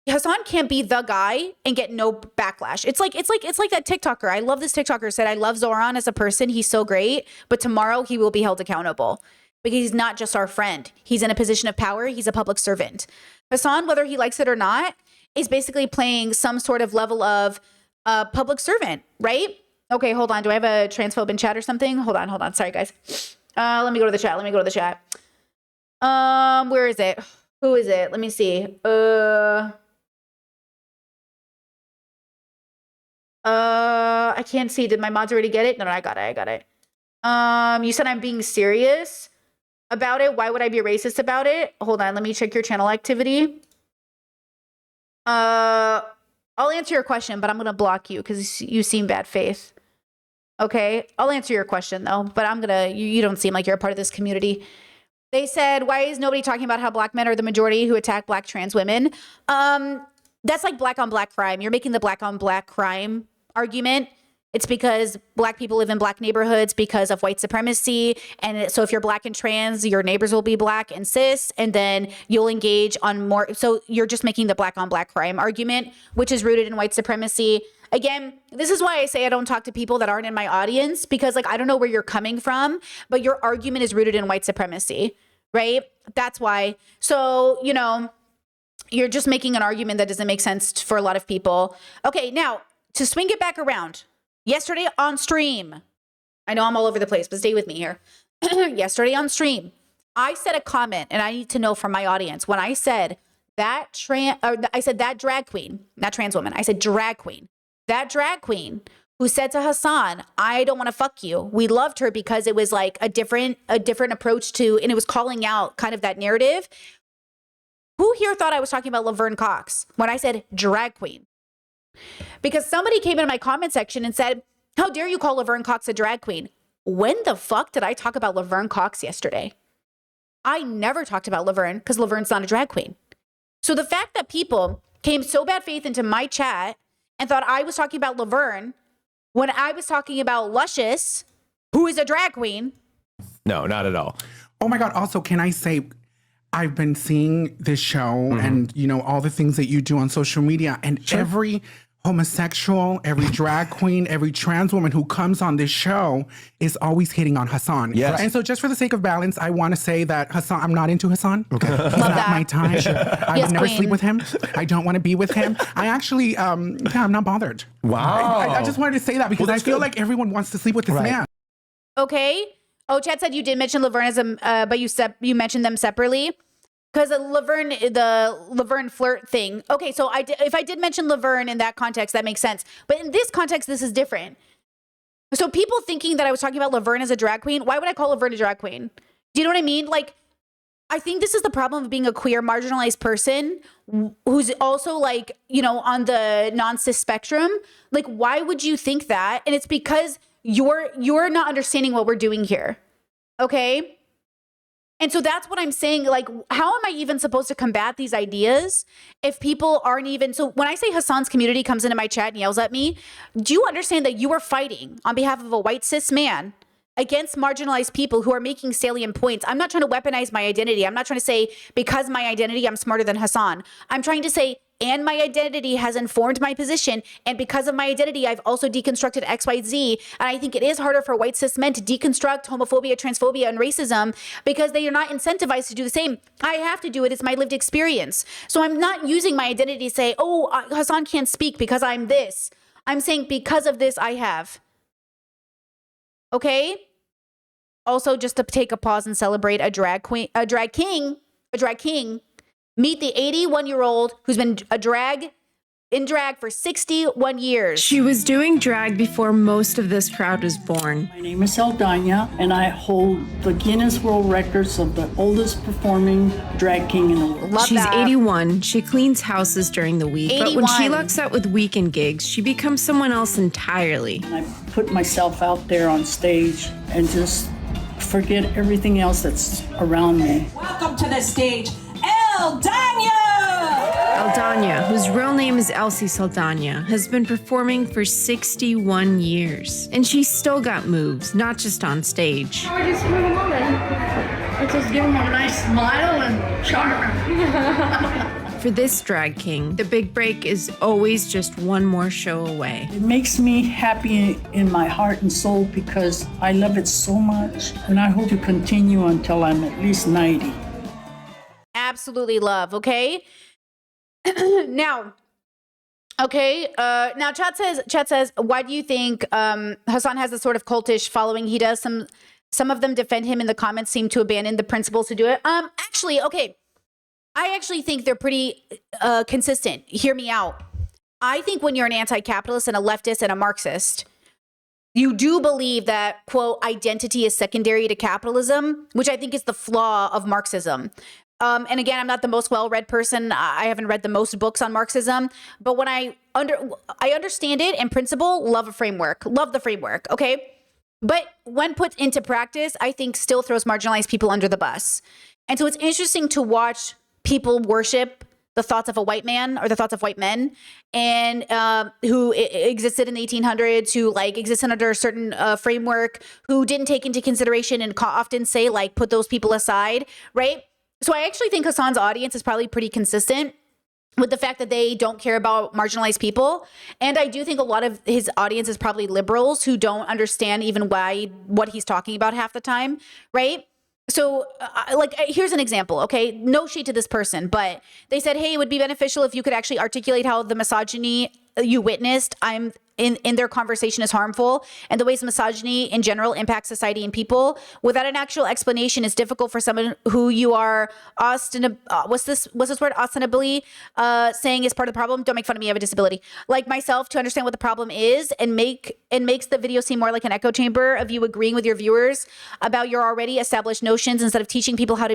Hasan can't be the guy and get no backlash. It's like that TikToker. I love this TikToker said, I love Zoran as a person. He's so great, but tomorrow he will be held accountable because he's not just our friend. He's in a position of power. He's a public servant. Hasan, whether he likes it or not, is basically playing some sort of level of public servant, right? Okay, hold on. Do I have a transphobe in chat or something? Hold on. Sorry, guys. Let me go to the chat. Where is it? Who is it? Let me see. I can't see. Did my mods already get it? No, I got it. You said I'm being serious about it. Why would I be racist about it? Hold on. Let me check your channel activity. I'll answer your question, but I'm going to block you because you seem bad faith. Okay. I'll answer your question though, but you don't seem like you're a part of this community. They said, why is nobody talking about how black men are the majority who attack black trans women? That's like black on black crime. You're making the black on black crime argument. It's because black people live in black neighborhoods because of white supremacy. And so if you're black and trans, your neighbors will be black and cis, and then you'll engage on more. So you're just making the black on black crime argument, which is rooted in white supremacy. Again, this is why I say I don't talk to people that aren't in my audience, because like, I don't know where you're coming from, but your argument is rooted in white supremacy, right? That's why. So, you know, you're just making an argument that doesn't make sense for a lot of people. Okay, now to swing it back around. Yesterday on stream, I know I'm all over the place, but stay with me here. Yesterday on stream, I said a comment, and I need to know from my audience when I said that drag queen, not trans woman. I said drag queen. That drag queen who said to Hasan, "I don't want to fuck you." We loved her because it was like a different approach to, and it was calling out kind of that narrative. Who here thought I was talking about Laverne Cox when I said drag queen? Because somebody came in my comment section and said, how dare you call Laverne Cox a drag queen? When the fuck did I talk about Laverne Cox yesterday? I never talked about Laverne because Laverne's not a drag queen. So the fact that people came so bad faith into my chat and thought I was talking about Laverne when I was talking about Luscious, who is a drag queen. No, not at all. Oh my God. Also, can I say, I've been seeing this show and, you know, all the things that you do on social media, and every homosexual, every drag queen, every trans woman who comes on this show is always hitting on Hasan. Yes. And so just for the sake of balance, I want to say that Hasan, I'm not into Hasan. Okay. He's not my type. I would never sleep with him. I don't want to be with him. I actually, I'm not bothered. Wow. I just wanted to say that because I feel like everyone wants to sleep with this man. Okay. Oh, Chad said you did mention Laverne as a, but you mentioned them separately. Because the Laverne flirt thing. Okay, so if I did mention Laverne in that context, that makes sense. But in this context, this is different. So people thinking that I was talking about Laverne as a drag queen, why would I call Laverne a drag queen? Do you know what I mean? Like, I think this is the problem of being a queer, marginalized person who's also like, you know, on the non-cis spectrum. Like, why would you think that? And it's because you're not understanding what we're doing here. Okay? And so that's what I'm saying. Like, how am I even supposed to combat these ideas if people aren't even... So when I say Hasan's community comes into my chat and yells at me, do you understand that you are fighting on behalf of a white cis man against marginalized people who are making salient points? I'm not trying to weaponize my identity. I'm not trying to say because my identity, I'm smarter than Hasan. I'm trying to say, and my identity has informed my position. And because of my identity, I've also deconstructed XYZ. And I think it is harder for white cis men to deconstruct homophobia, transphobia, and racism because they are not incentivized to do the same. I have to do it. It's my lived experience. So I'm not using my identity to say, oh, Hasan can't speak because I'm this. I'm saying because of this, I have. Okay? Also, just to take a pause and celebrate a drag king. Meet the 81-year-old who's been a drag in drag for 61 years. She was doing drag before most of this crowd was born. My name is Saldana, and I hold the Guinness World Records of the oldest performing drag king in the world. Love She's that. 81. She cleans houses during the week. But when she 81. lucks out with weekend gigs, she becomes someone else entirely. I put myself out there on stage and just forget everything else that's around me. Welcome to the stage, Eldania! Eldania, whose real name is Elsie Saldana, has been performing for 61 years. And she's still got moves, not just on stage. I just move them on. Let's just give them a nice smile and charm. For this drag king, the big break is always just one more show away. It makes me happy in my heart and soul because I love it so much, and I hope to continue until I'm at least 90. Absolutely love, okay? Now, chat says, why do you think Hasan has a sort of cultish following he does? Some of them defend him in the comments, seem to abandon the principles to do it. Actually, okay. I actually think they're pretty consistent. Hear me out. I think when you're an anti-capitalist and a leftist and a Marxist, you do believe that, quote, identity is secondary to capitalism, which I think is the flaw of Marxism. And again, I'm not the most well-read person. I haven't read the most books on Marxism, but when I understand it in principle, love the framework, okay? But when put into practice, I think still throws marginalized people under the bus. And so it's interesting to watch people worship the thoughts of a white man or the thoughts of white men, and who existed in the 1800s, who like existed under a certain framework, who didn't take into consideration and often say like, put those people aside, right? So I actually think Hasan's audience is probably pretty consistent with the fact that they don't care about marginalized people. And I do think a lot of his audience is probably liberals who don't understand even what he's talking about half the time, right? So here's an example, okay? No shade to this person, but they said, hey, it would be beneficial if you could actually articulate how the misogyny you witnessed in their conversation is harmful, and the ways misogyny in general impacts society and people. Without an actual explanation, it's difficult for someone who you are what's this word, ostensibly saying is part of the problem. Don't make fun of me, I have a disability. Like myself, to understand what the problem is and makes the video seem more like an echo chamber of you agreeing with your viewers about your already established notions instead of teaching people how not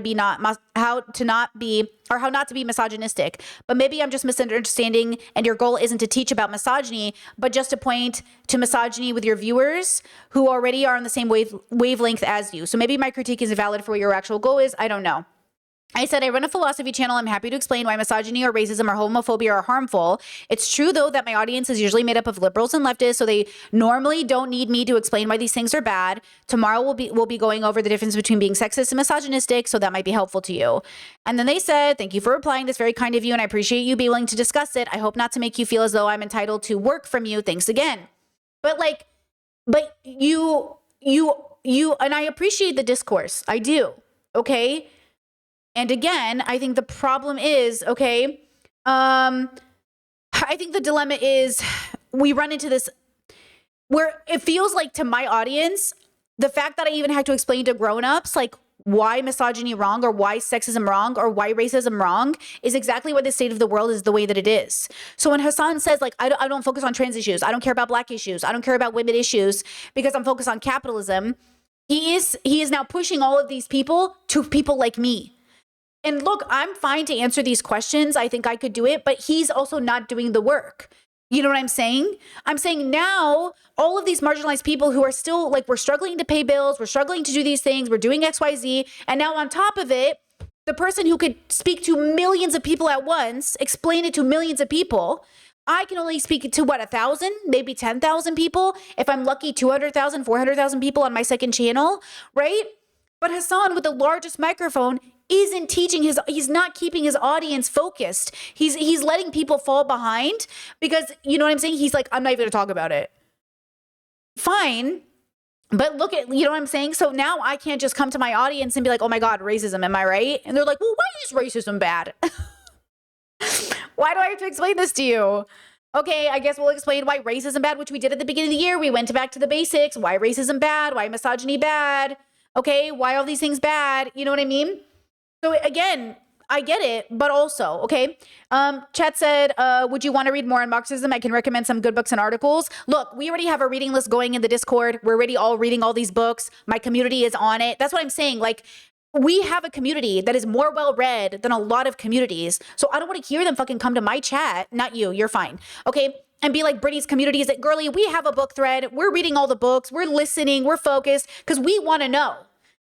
to be misogynistic. But maybe I'm just misunderstanding, and your goal isn't to teach about misogyny, but just to point to misogyny with your viewers who already are on the same wavelength as you. So maybe my critique isn't valid for what your actual goal is. I don't know. I said, I run a philosophy channel. I'm happy to explain why misogyny or racism or homophobia are harmful. It's true, though, that my audience is usually made up of liberals and leftists, so they normally don't need me to explain why these things are bad. Tomorrow we'll be going over the difference between being sexist and misogynistic, so that might be helpful to you. And then they said, thank you for replying. That's very kind of you, and I appreciate you being willing to discuss it. I hope not to make you feel as though I'm entitled to work from you. Thanks again. But you, and I appreciate the discourse. I do. Okay. And again, I think the problem is, okay, I think the dilemma is we run into this where it feels like to my audience, the fact that I even had to explain to grownups, like why misogyny wrong or why sexism wrong or why racism wrong is exactly why the state of the world is the way that it is. So when Hasan says like, I don't focus on trans issues, I don't care about black issues, I don't care about women issues because I'm focused on capitalism, he is now pushing all of these people to people like me. And look, I'm fine to answer these questions. I think I could do it, but he's also not doing the work. You know what I'm saying? I'm saying now all of these marginalized people who are still like, we're struggling to pay bills, we're struggling to do these things, we're doing XYZ. And now on top of it, the person who could speak to millions of people at once, explain it to millions of people, I can only speak to 1,000, maybe 10,000 people. If I'm lucky, 200,000, 400,000 people on my second channel, right? But Hasan with the largest microphone isn't teaching he's not keeping his audience focused. He's letting people fall behind because, you know what I'm saying? He's like, I'm not even gonna talk about it. Fine. But look at, you know what I'm saying? So now I can't just come to my audience and be like, oh my God, racism, am I right? And they're like, well, why is racism bad? Why do I have to explain this to you? Okay, I guess we'll explain why racism bad, which we did at the beginning of the year. We went back to the basics. Why racism bad? Why misogyny bad? Okay, why all these things bad? You know what I mean? So again, I get it, but also, okay. Chat said, would you want to read more on Marxism? I can recommend some good books and articles. Look, we already have a reading list going in the Discord. We're already all reading all these books. My community is on it. That's what I'm saying. Like, we have a community that is more well-read than a lot of communities. So I don't want to hear them fucking come to my chat. Not you, you're fine. Okay. And be like Brittany's community is like, girly, we have a book thread. We're reading all the books. We're listening. We're focused because we want to know,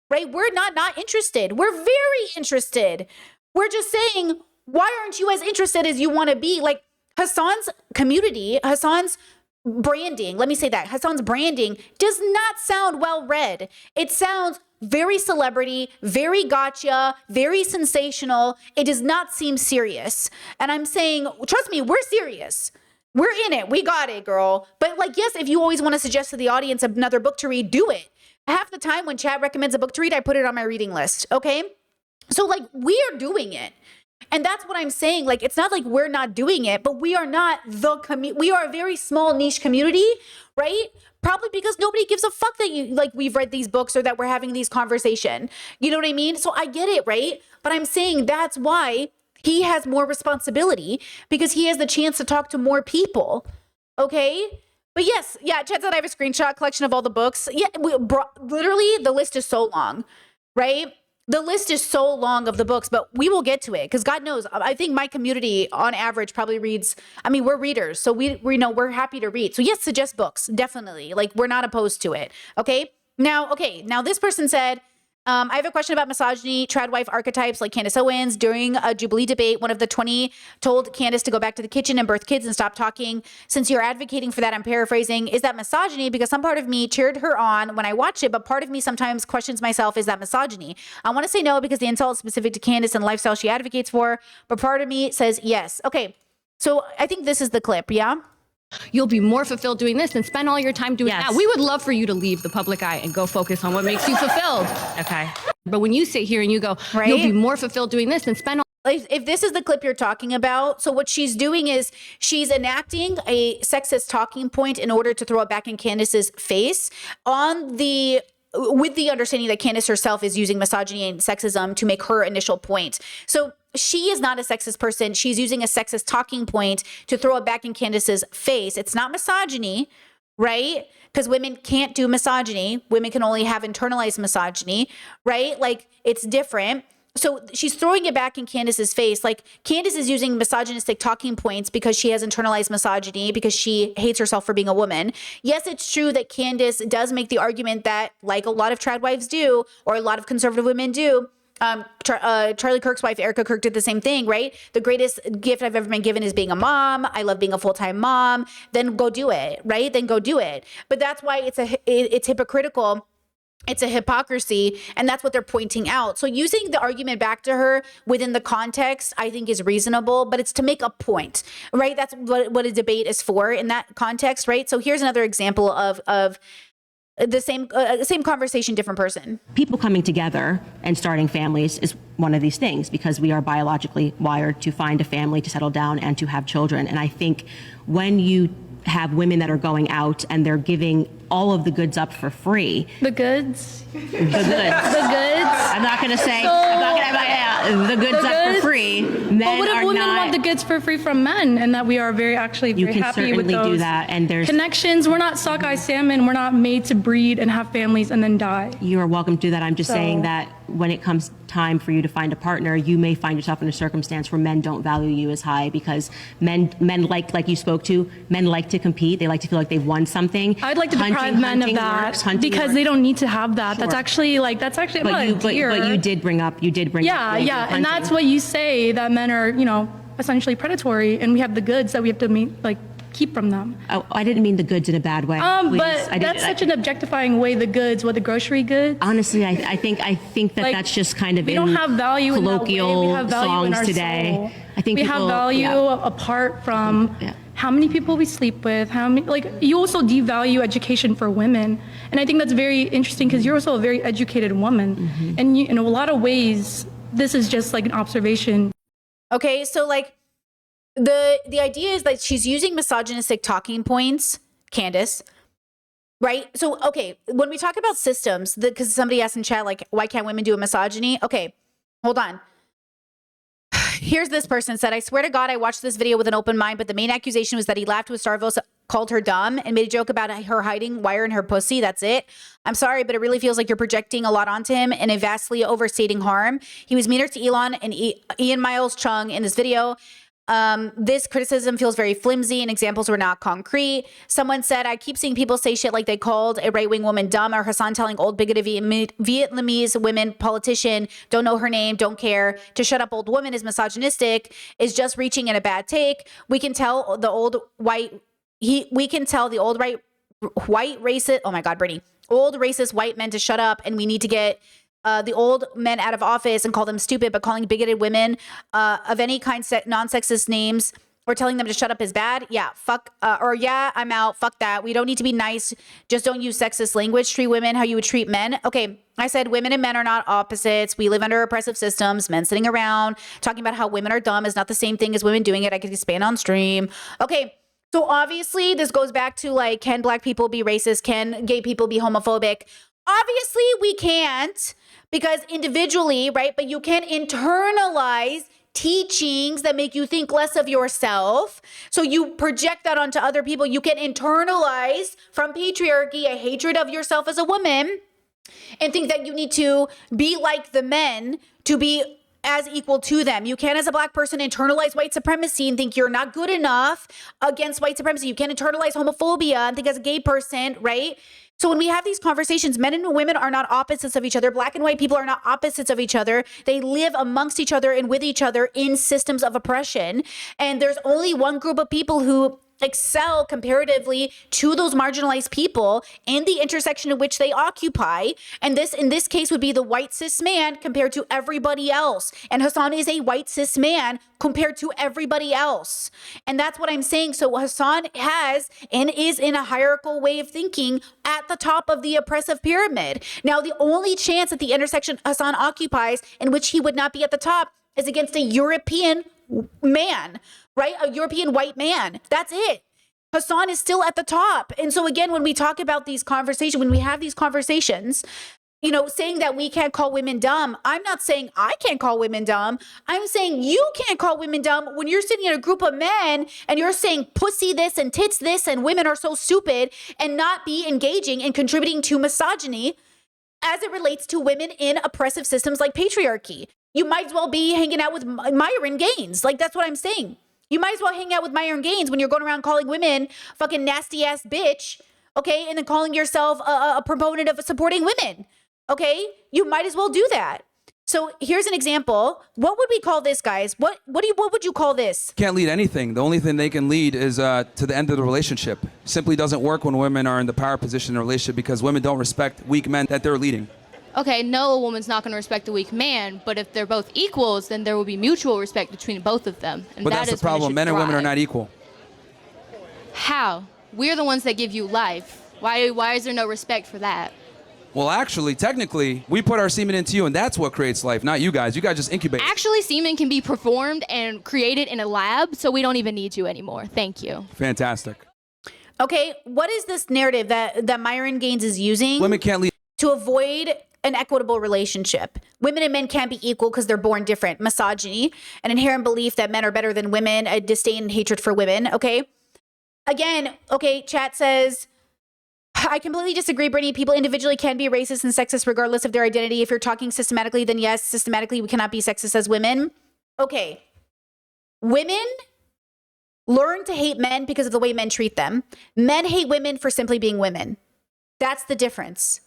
right? We're not interested. We're very interested. We're just saying, why aren't you as interested as you want to be? Like Hasan's community, Hasan's branding, let me say that, Hasan's branding does not sound well read. It sounds very celebrity, very gotcha, very sensational. It does not seem serious. And I'm saying, trust me, we're serious. We're in it. We got it, girl. But like, yes, if you always want to suggest to the audience another book to read, do it. Half the time when chat recommends a book to read, I put it on my reading list. Okay. So like, we are doing it. And that's what I'm saying. Like, it's not like we're not doing it, but we are not the community. We are a very small niche community, right? Probably because nobody gives a fuck that we've read these books or that we're having these conversation. You know what I mean? So I get it, right? But I'm saying that's why he has more responsibility, because he has the chance to talk to more people. Okay. But yes, yeah, chat said I have a screenshot collection of all the books. Yeah, literally the list is so long, right? The list is so long of the books, but we will get to it because God knows, I think my community on average probably reads, I mean, we're readers, so we know we're happy to read. So yes, suggest books, definitely. Like, we're not opposed to it. Okay. Now this person said, I have a question about misogyny, trad wife archetypes like Candace Owens. During a Jubilee debate, one of the 20 told Candace to go back to the kitchen and birth kids and stop talking. Since you're advocating for that, I'm paraphrasing. Is that misogyny? Because some part of me cheered her on when I watched it, but part of me sometimes questions myself, is that misogyny? I want to say no because the insult is specific to Candace and the lifestyle she advocates for, but part of me says yes. Okay, so I think this is the clip, yeah? You'll be more fulfilled doing this and spend all your time doing that. We would love for you to leave the public eye and go focus on what makes you fulfilled. Okay. But when you sit here and you go, right? You'll be more fulfilled doing this and spend all if this is the clip you're talking about, so what she's doing is she's enacting a sexist talking point in order to throw it back in Candace's face with the understanding that Candace herself is using misogyny and sexism to make her initial point. So she is not a sexist person. She's using a sexist talking point to throw it back in Candace's face. It's not misogyny, right? Because women can't do misogyny. Women can only have internalized misogyny, right? Like, it's different. So she's throwing it back in Candace's face. Like, Candace is using misogynistic talking points because she has internalized misogyny, because she hates herself for being a woman. Yes, it's true that Candace does make the argument that, like a lot of trad wives do, or a lot of conservative women do, Charlie Kirk's wife, Erica Kirk, did the same thing, right? The greatest gift I've ever been given is being a mom. I love being a full-time mom. Then go do it, right? Then go do it. But that's why it's hypocritical. It's a hypocrisy, and that's what they're pointing out. So using the argument back to her within the context, I think, is reasonable, but it's to make a point, right? That's what a debate is for in that context, right? So here's another example of the same conversation, different person. People coming together and starting families is one of these things, because we are biologically wired to find a family, to settle down, and to have children. And I think when you have women that are going out and they're giving all of the goods up for free. The goods? The goods. The goods? I'm not going to say, the goods up for free. But what if women want the goods for free from men, and that we are very happy with those? You can certainly do that. And there's connections. We're not sockeye salmon. We're not made to breed and have families and then die. You are welcome to do that. I'm just saying that when it comes time for you to find a partner, you may find yourself in a circumstance where men don't value you as high, because men like you spoke to, men like to compete. They like to feel like they've won something. I'd like to deprive men of that because they don't need to have that. Sure. That's actually But you did bring up. Yeah, and that's what you say, that men are, essentially predatory, and we have the goods that we have to keep from them. Oh, I didn't mean the goods in a bad way. But that's such an objectifying way. The goods, the grocery goods. Honestly, I think that's just kind of we don't have value colloquial in that way. We have value songs in our today. Soul. I think we have value apart from how many people we sleep with. How many you also devalue education for women, and I think that's very interesting because you're also a very educated woman, mm-hmm. and in a lot of ways, this is just like an observation. Okay, so the idea is that she's using misogynistic talking points, Candace, right? So, okay, when we talk about systems, because somebody asked in chat, why can't women do a misogyny? Okay, hold on. Here's this person said, I swear to God, I watched this video with an open mind, but the main accusation was that he laughed with Starvos, called her dumb, and made a joke about her hiding wire in her pussy. That's it. I'm sorry, but it really feels like you're projecting a lot onto him and a vastly overstating harm. He was meaner to Elon and Ian Miles Chung in this video. This criticism feels very flimsy and examples were not concrete. Someone said, I keep seeing people say shit like they called a right-wing woman dumb, or Hasan telling old bigoted Vietnamese women politician, don't know her name, don't care, to shut up old woman is misogynistic, is just reaching in a bad take. We can tell the old white racist, oh my God, Brittany, old racist white men to shut up, and we need to get the old men out of office and call them stupid, but calling bigoted women of any kind non-sexist names or telling them to shut up is bad. Yeah, fuck, or yeah, I'm out. Fuck that. We don't need to be nice. Just don't use sexist language. Treat women how you would treat men. Okay, I said women and men are not opposites. We live under oppressive systems. Men sitting around talking about how women are dumb is not the same thing as women doing it. I could expand on stream. Okay. So obviously this goes back to like, can black people be racist? Can gay people be homophobic? Obviously we can't, because individually, right? But you can internalize teachings that make you think less of yourself. So you project that onto other people. You can internalize from patriarchy a hatred of yourself as a woman and think that you need to be like the men to be as equal to them. You can, as a black person, internalize white supremacy and think you're not good enough against white supremacy. You can internalize homophobia and think as a gay person, right? So when we have these conversations, men and women are not opposites of each other. Black and white people are not opposites of each other. They live amongst each other and with each other in systems of oppression. And there's only one group of people who excel comparatively to those marginalized people in the intersection in which they occupy. And this, in this case, would be the white cis man compared to everybody else. And Hasan is a white cis man compared to everybody else. And that's what I'm saying. So Hasan has and is in a hierarchical way of thinking at the top of the oppressive pyramid. Now, the only chance at the intersection Hasan occupies in which he would not be at the top is against a European man, right? A European white man. That's it. Hasan is still at the top. And so again, when we talk about these conversations, when we have these conversations, you know, saying that we can't call women dumb, I'm not saying I can't call women dumb. I'm saying you can't call women dumb when you're sitting in a group of men and you're saying pussy this and tits this and women are so stupid, and not be engaging and contributing to misogyny as it relates to women in oppressive systems like patriarchy. You might as well be hanging out with Myron Gaines. Like, that's what I'm saying. You might as well hang out with Myron Gaines when you're going around calling women fucking nasty ass bitch, okay? And then calling yourself a proponent of supporting women, okay? You might as well do that. So here's an example. What would we call this, guys? What would you call this? Can't lead anything. The only thing they can lead is to the end of the relationship. Simply doesn't work when women are in the power position in a relationship, because women don't respect weak men that they're leading. Okay, no, a woman's not going to respect a weak man, but if they're both equals, then there will be mutual respect between both of them. And but that's the problem. Men and women are not equal. How? We're the ones that give you life. Why is there no respect for that? Well, actually, technically, we put our semen into you, and that's what creates life, not you guys. You guys just incubate. Actually, semen can be performed and created in a lab, so we don't even need you anymore. Thank you. Fantastic. Okay, what is this narrative that Myron Gaines is using? Women can't lead to avoid an equitable relationship. Women and men can't be equal because they're born different. Misogyny, an inherent belief that men are better than women, a disdain and hatred for women, okay? Again, okay, chat says, I completely disagree, Brittany. People individually can be racist and sexist regardless of their identity. If you're talking systematically, then yes, systematically we cannot be sexist as women. Okay, women learn to hate men because of the way men treat them. Men hate women for simply being women. That's the difference.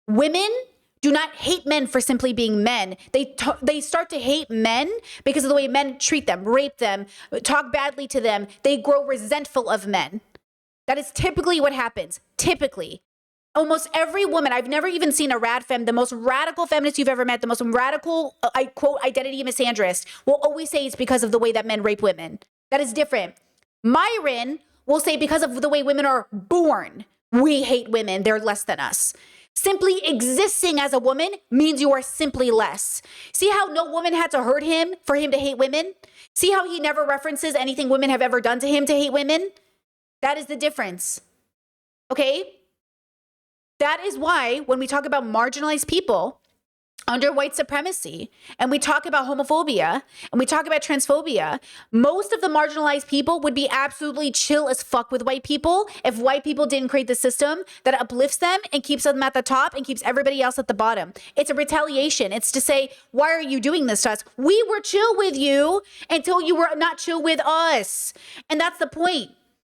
Women do not hate men for simply being men. They start to hate men because of the way men treat them, rape them, talk badly to them. They grow resentful of men. That is typically what happens. Typically. Almost every woman, I've never even seen a rad femme, the most radical feminist you've ever met, the most radical, I quote, identity misandrist, will always say it's because of the way that men rape women. That is different. Myron will say because of the way women are born, we hate women, they're less than us. Simply existing as a woman means you are simply less. See how no woman had to hurt him for him to hate women? See how he never references anything women have ever done to him to hate women? That is the difference. Okay? That is why when we talk about marginalized people, under white supremacy, and we talk about homophobia, and we talk about transphobia, most of the marginalized people would be absolutely chill as fuck with white people if white people didn't create the system that uplifts them and keeps them at the top and keeps everybody else at the bottom. It's a retaliation. It's to say, why are you doing this to us? We were chill with you until you were not chill with us. And that's the point.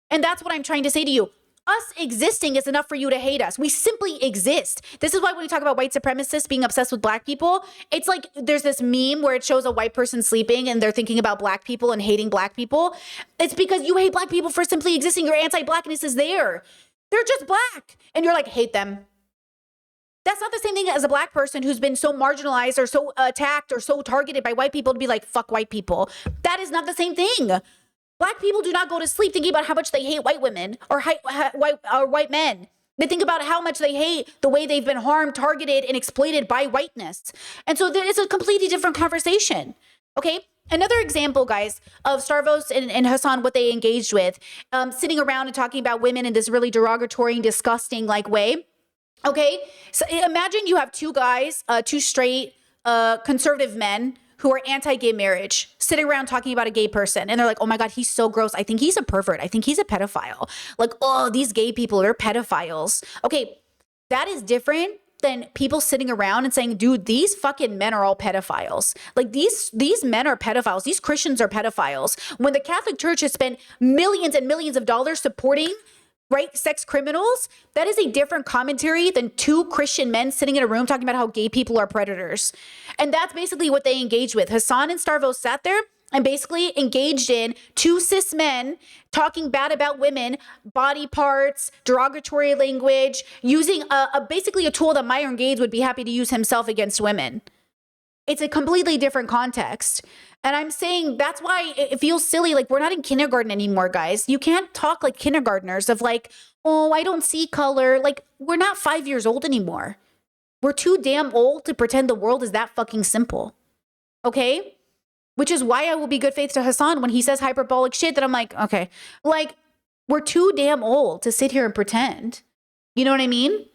And that's what I'm trying to say to you. Us existing is enough for you to hate us. We simply exist. This is why when we talk about white supremacists being obsessed with black people, it's like there's this meme where it shows a white person sleeping and they're thinking about black people and hating black people. It's because you hate black people for simply existing. Your anti-blackness is there. They're just black. And you're like, hate them. That's not the same thing as a black person who's been so marginalized or so attacked or so targeted by white people to be like, fuck white people. That is not the same thing. Black people do not go to sleep thinking about how much they hate white women or white men. They think about how much they hate the way they've been harmed, targeted, and exploited by whiteness. And so it's a completely different conversation. Okay? Another example, guys, of Starvos and Hasan, what they engaged with, sitting around and talking about women in this really derogatory and disgusting way. Okay? So imagine you have two guys, two straight conservative men who are anti-gay marriage, sitting around talking about a gay person. And they're like, oh my God, he's so gross. I think he's a pervert. I think he's a pedophile. Like, oh, these gay people are pedophiles. Okay, that is different than people sitting around and saying, dude, these fucking men are all pedophiles. Like these men are pedophiles. These Christians are pedophiles. When the Catholic Church has spent millions and millions of dollars supporting sex criminals, that is a different commentary than two Christian men sitting in a room talking about how gay people are predators. And that's basically what they engaged with. Hasan and Starvos sat there and basically engaged in two cis men talking bad about women, body parts, derogatory language, using basically a tool that Myron Gaines would be happy to use himself against women. It's a completely different context. And I'm saying that's why it feels silly. Like, we're not in kindergarten anymore, guys. You can't talk like kindergartners of like, oh, I don't see color. Like, we're not 5 years old anymore. We're too damn old to pretend the world is that fucking simple. Okay? Which is why I will be good faith to Hasan when he says hyperbolic shit that I'm like, okay. Like, we're too damn old to sit here and pretend. You know what I mean?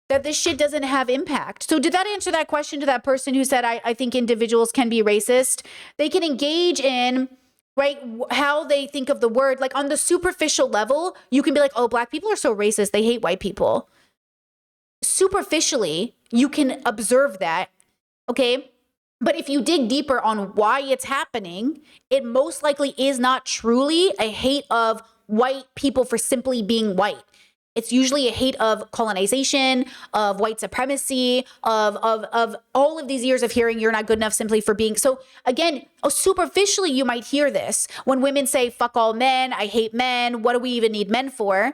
That this shit doesn't have impact. So did that answer that question to that person who said, I think individuals can be racist? They can engage in, right, how they think of the word. Like on the superficial level, you can be like, oh, black people are so racist. They hate white people. Superficially, you can observe that, okay? But if you dig deeper on why it's happening, it most likely is not truly a hate of white people for simply being white. It's usually a hate of colonization, of white supremacy, of all of these years of hearing you're not good enough simply for being. So again, superficially, you might hear this when women say, fuck all men, I hate men, what do we even need men for?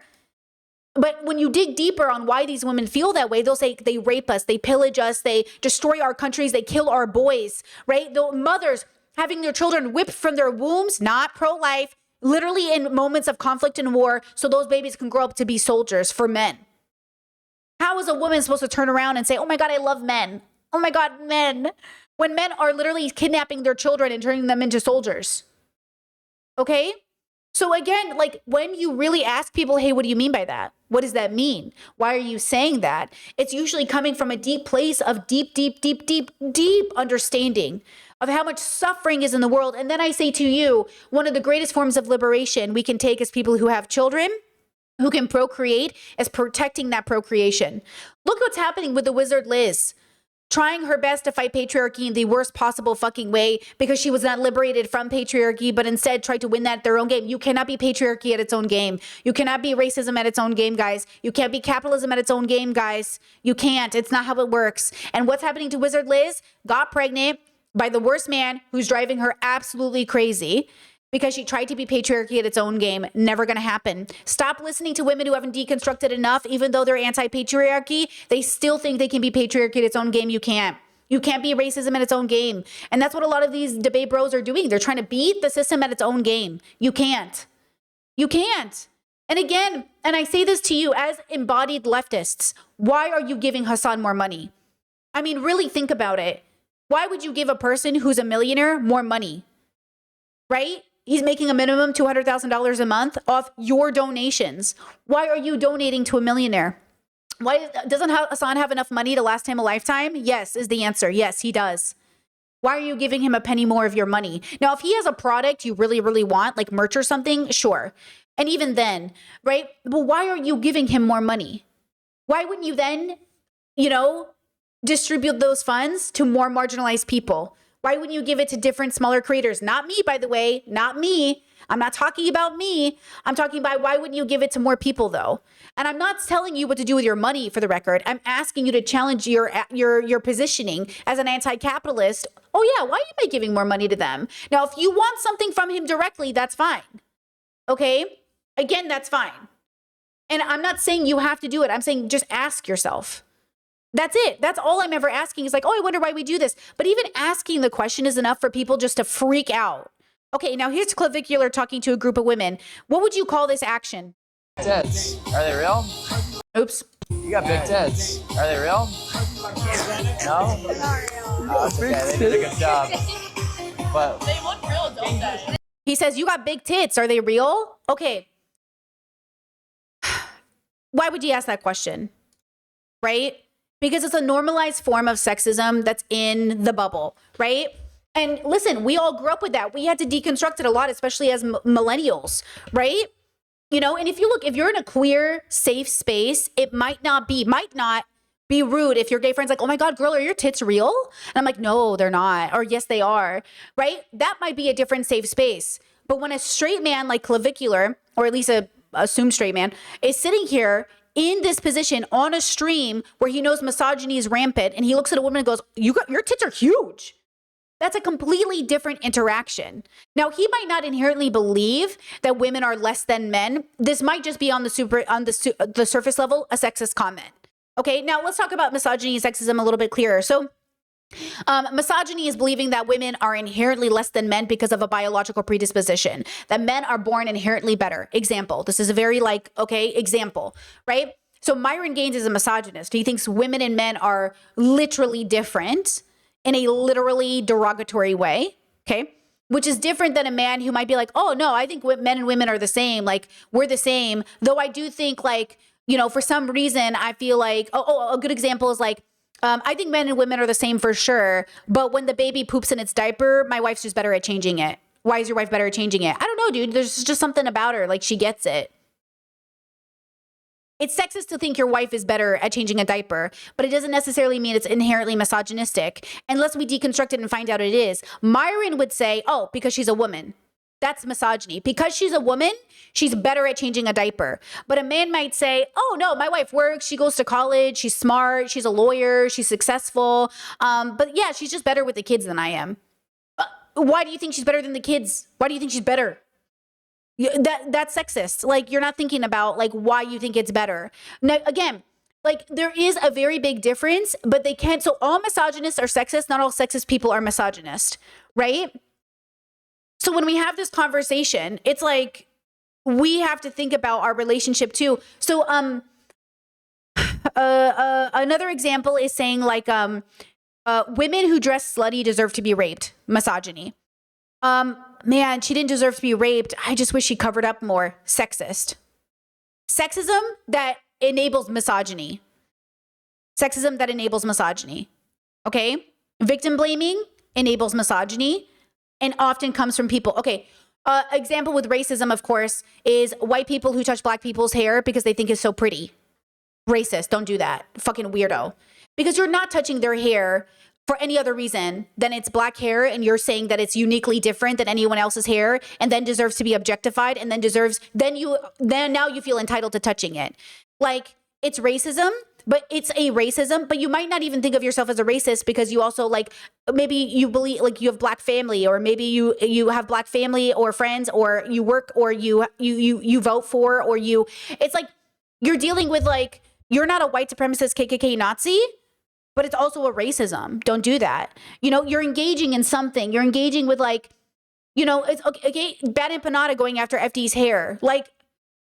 But when you dig deeper on why these women feel that way, they'll say they rape us, they pillage us, they destroy our countries, they kill our boys, right? The mothers having their children whipped from their wombs, not pro-life, literally in moments of conflict and war, so those babies can grow up to be soldiers for men. How is a woman supposed to turn around and say, oh my God, I love men. Oh my God, men. When men are literally kidnapping their children and turning them into soldiers. Okay? So again, like when you really ask people, hey, what do you mean by that? What does that mean? Why are you saying that? It's usually coming from a deep place of deep understanding of how much suffering is in the world. And then I say to you, one of the greatest forms of liberation we can take as people who have children, who can procreate, is protecting that procreation. Look what's happening with the wizard Liz, trying her best to fight patriarchy in the worst possible fucking way because she was not liberated from patriarchy, but instead tried to win that at their own game. You cannot be patriarchy at its own game. You cannot be racism at its own game, guys. You can't be capitalism at its own game, guys. You can't. It's not how it works. And what's happening to wizard Liz? Got pregnant by the worst man who's driving her absolutely crazy because she tried to be patriarchy at its own game. Never going to happen. Stop listening to women who haven't deconstructed enough. Even though they're anti-patriarchy, they still think they can be patriarchy at its own game. You can't. You can't be racism at its own game. And that's what a lot of these debate bros are doing. They're trying to beat the system at its own game. You can't. You can't. And again, and I say this to you as embodied leftists, why are you giving Hasan more money? I mean, really think about it. Why would you give a person who's a millionaire more money? Right? He's making a minimum $200,000 a month off your donations. Why are you donating to a millionaire? Why doesn't Hasan have enough money to last him a lifetime? Yes, is the answer. Yes, he does. Why are you giving him a penny more of your money? Now, if he has a product you really, really want, like merch or something, sure. And even then, right? But why are you giving him more money? Why wouldn't you then, distribute those funds to more marginalized people? Why wouldn't you give it to different smaller creators? Not me, by the way, not me. I'm not talking about me. I'm talking about why wouldn't you give it to more people though? And I'm not telling you what to do with your money, for the record. I'm asking you to challenge your positioning as an anti-capitalist. Oh yeah, why am I giving more money to them? Now, if you want something from him directly, that's fine. Okay? Again, that's fine. And I'm not saying you have to do it. I'm saying just ask yourself. That's it. That's all I'm ever asking is like, oh, I wonder why we do this. But even asking the question is enough for people just to freak out. Okay, now here's Clavicular talking to a group of women. What would you call this action? Tits. Are they real? Oops. You got big tits. Are they real? No? Oh, it's okay. They did a good job. But they look real, don't they? He says, you got big tits. Are they real? Okay. Why would you ask that question? Right? Because it's a normalized form of sexism that's in the bubble, right? And listen, we all grew up with that. We had to deconstruct it a lot, especially as millennials, right? And if you're in a queer, safe space, it might not be rude if your gay friend's like, oh my God, girl, are your tits real? And I'm like, no, they're not. Or yes, they are, right? That might be a different safe space. But when a straight man like Clavicular, or at least a assumed straight man, is sitting here in this position on a stream where he knows misogyny is rampant, and he looks at a woman and goes, your tits are huge. That's a completely different interaction. Now, he might not inherently believe that women are less than men. This might just be on the surface level, a sexist comment. Okay, now let's talk about misogyny and sexism a little bit clearer. So, misogyny is believing that women are inherently less than men because of a biological predisposition, that men are born inherently better. Example, this is a very example, right? So Myron Gaines is a misogynist. He thinks women and men are literally different in a literally derogatory way, okay? Which is different than a man who might be like, oh no, I think men and women are the same. Like, we're the same. Though I do think for some reason, I feel like, a good example is I think men and women are the same for sure. But when the baby poops in its diaper, my wife's just better at changing it. Why is your wife better at changing it? I don't know, dude. There's just something about her. Like, she gets it. It's sexist to think your wife is better at changing a diaper, but it doesn't necessarily mean it's inherently misogynistic unless we deconstruct it and find out it is. Myron would say, oh, because she's a woman. That's misogyny. Because she's a woman, she's better at changing a diaper. But a man might say, oh no, my wife works, she goes to college, she's smart, she's a lawyer, she's successful. But yeah, she's just better with the kids than I am. Why do you think she's better than the kids? Why do you think she's better? That's sexist. Like, you're not thinking about why you think it's better. Now, again, there is a very big difference, but they can't. So all misogynists are sexist. Not all sexist people are misogynist, right? So when we have this conversation, it's we have to think about our relationship too. So another example is saying women who dress slutty deserve to be raped. Misogyny. Man, she didn't deserve to be raped. I just wish she covered up more. Sexist. Sexism that enables misogyny. Sexism that enables misogyny. Okay? Victim blaming enables misogyny and often comes from people. Okay. Example with racism, of course, is white people who touch black people's hair because they think it's so pretty. Racist. Don't do that. Fucking weirdo. Because you're not touching their hair for any other reason than it's black hair, and you're saying that it's uniquely different than anyone else's hair and then deserves to be objectified and then now you feel entitled to touching it. It's racism, but it's a racism, but you might not even think of yourself as a racist because you also maybe you believe you have black family, or maybe you have black family or friends, or you work, or you vote for, or it's you're dealing with you're not a white supremacist KKK Nazi, but it's also a racism. Don't do that. You're engaging in something. You're engaging with it's okay. Bad empanada going after FD's hair.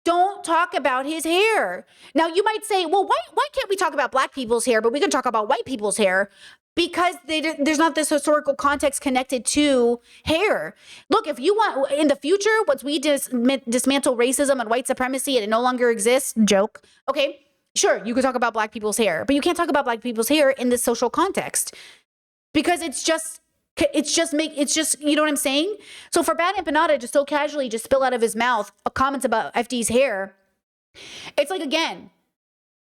Don't talk about his hair. Now you might say, well, why can't we talk about black people's hair, but we can talk about white people's hair? Because there's not this historical context connected to hair. Look, if you want, in the future, once we dismantle racism and white supremacy and it no longer exists, joke, okay? Sure, you could talk about black people's hair, but you can't talk about black people's hair in this social context because it's just, you know what I'm saying? So for Bad Empanada to so casually just spill out of his mouth comments about FD's hair, it's like, again,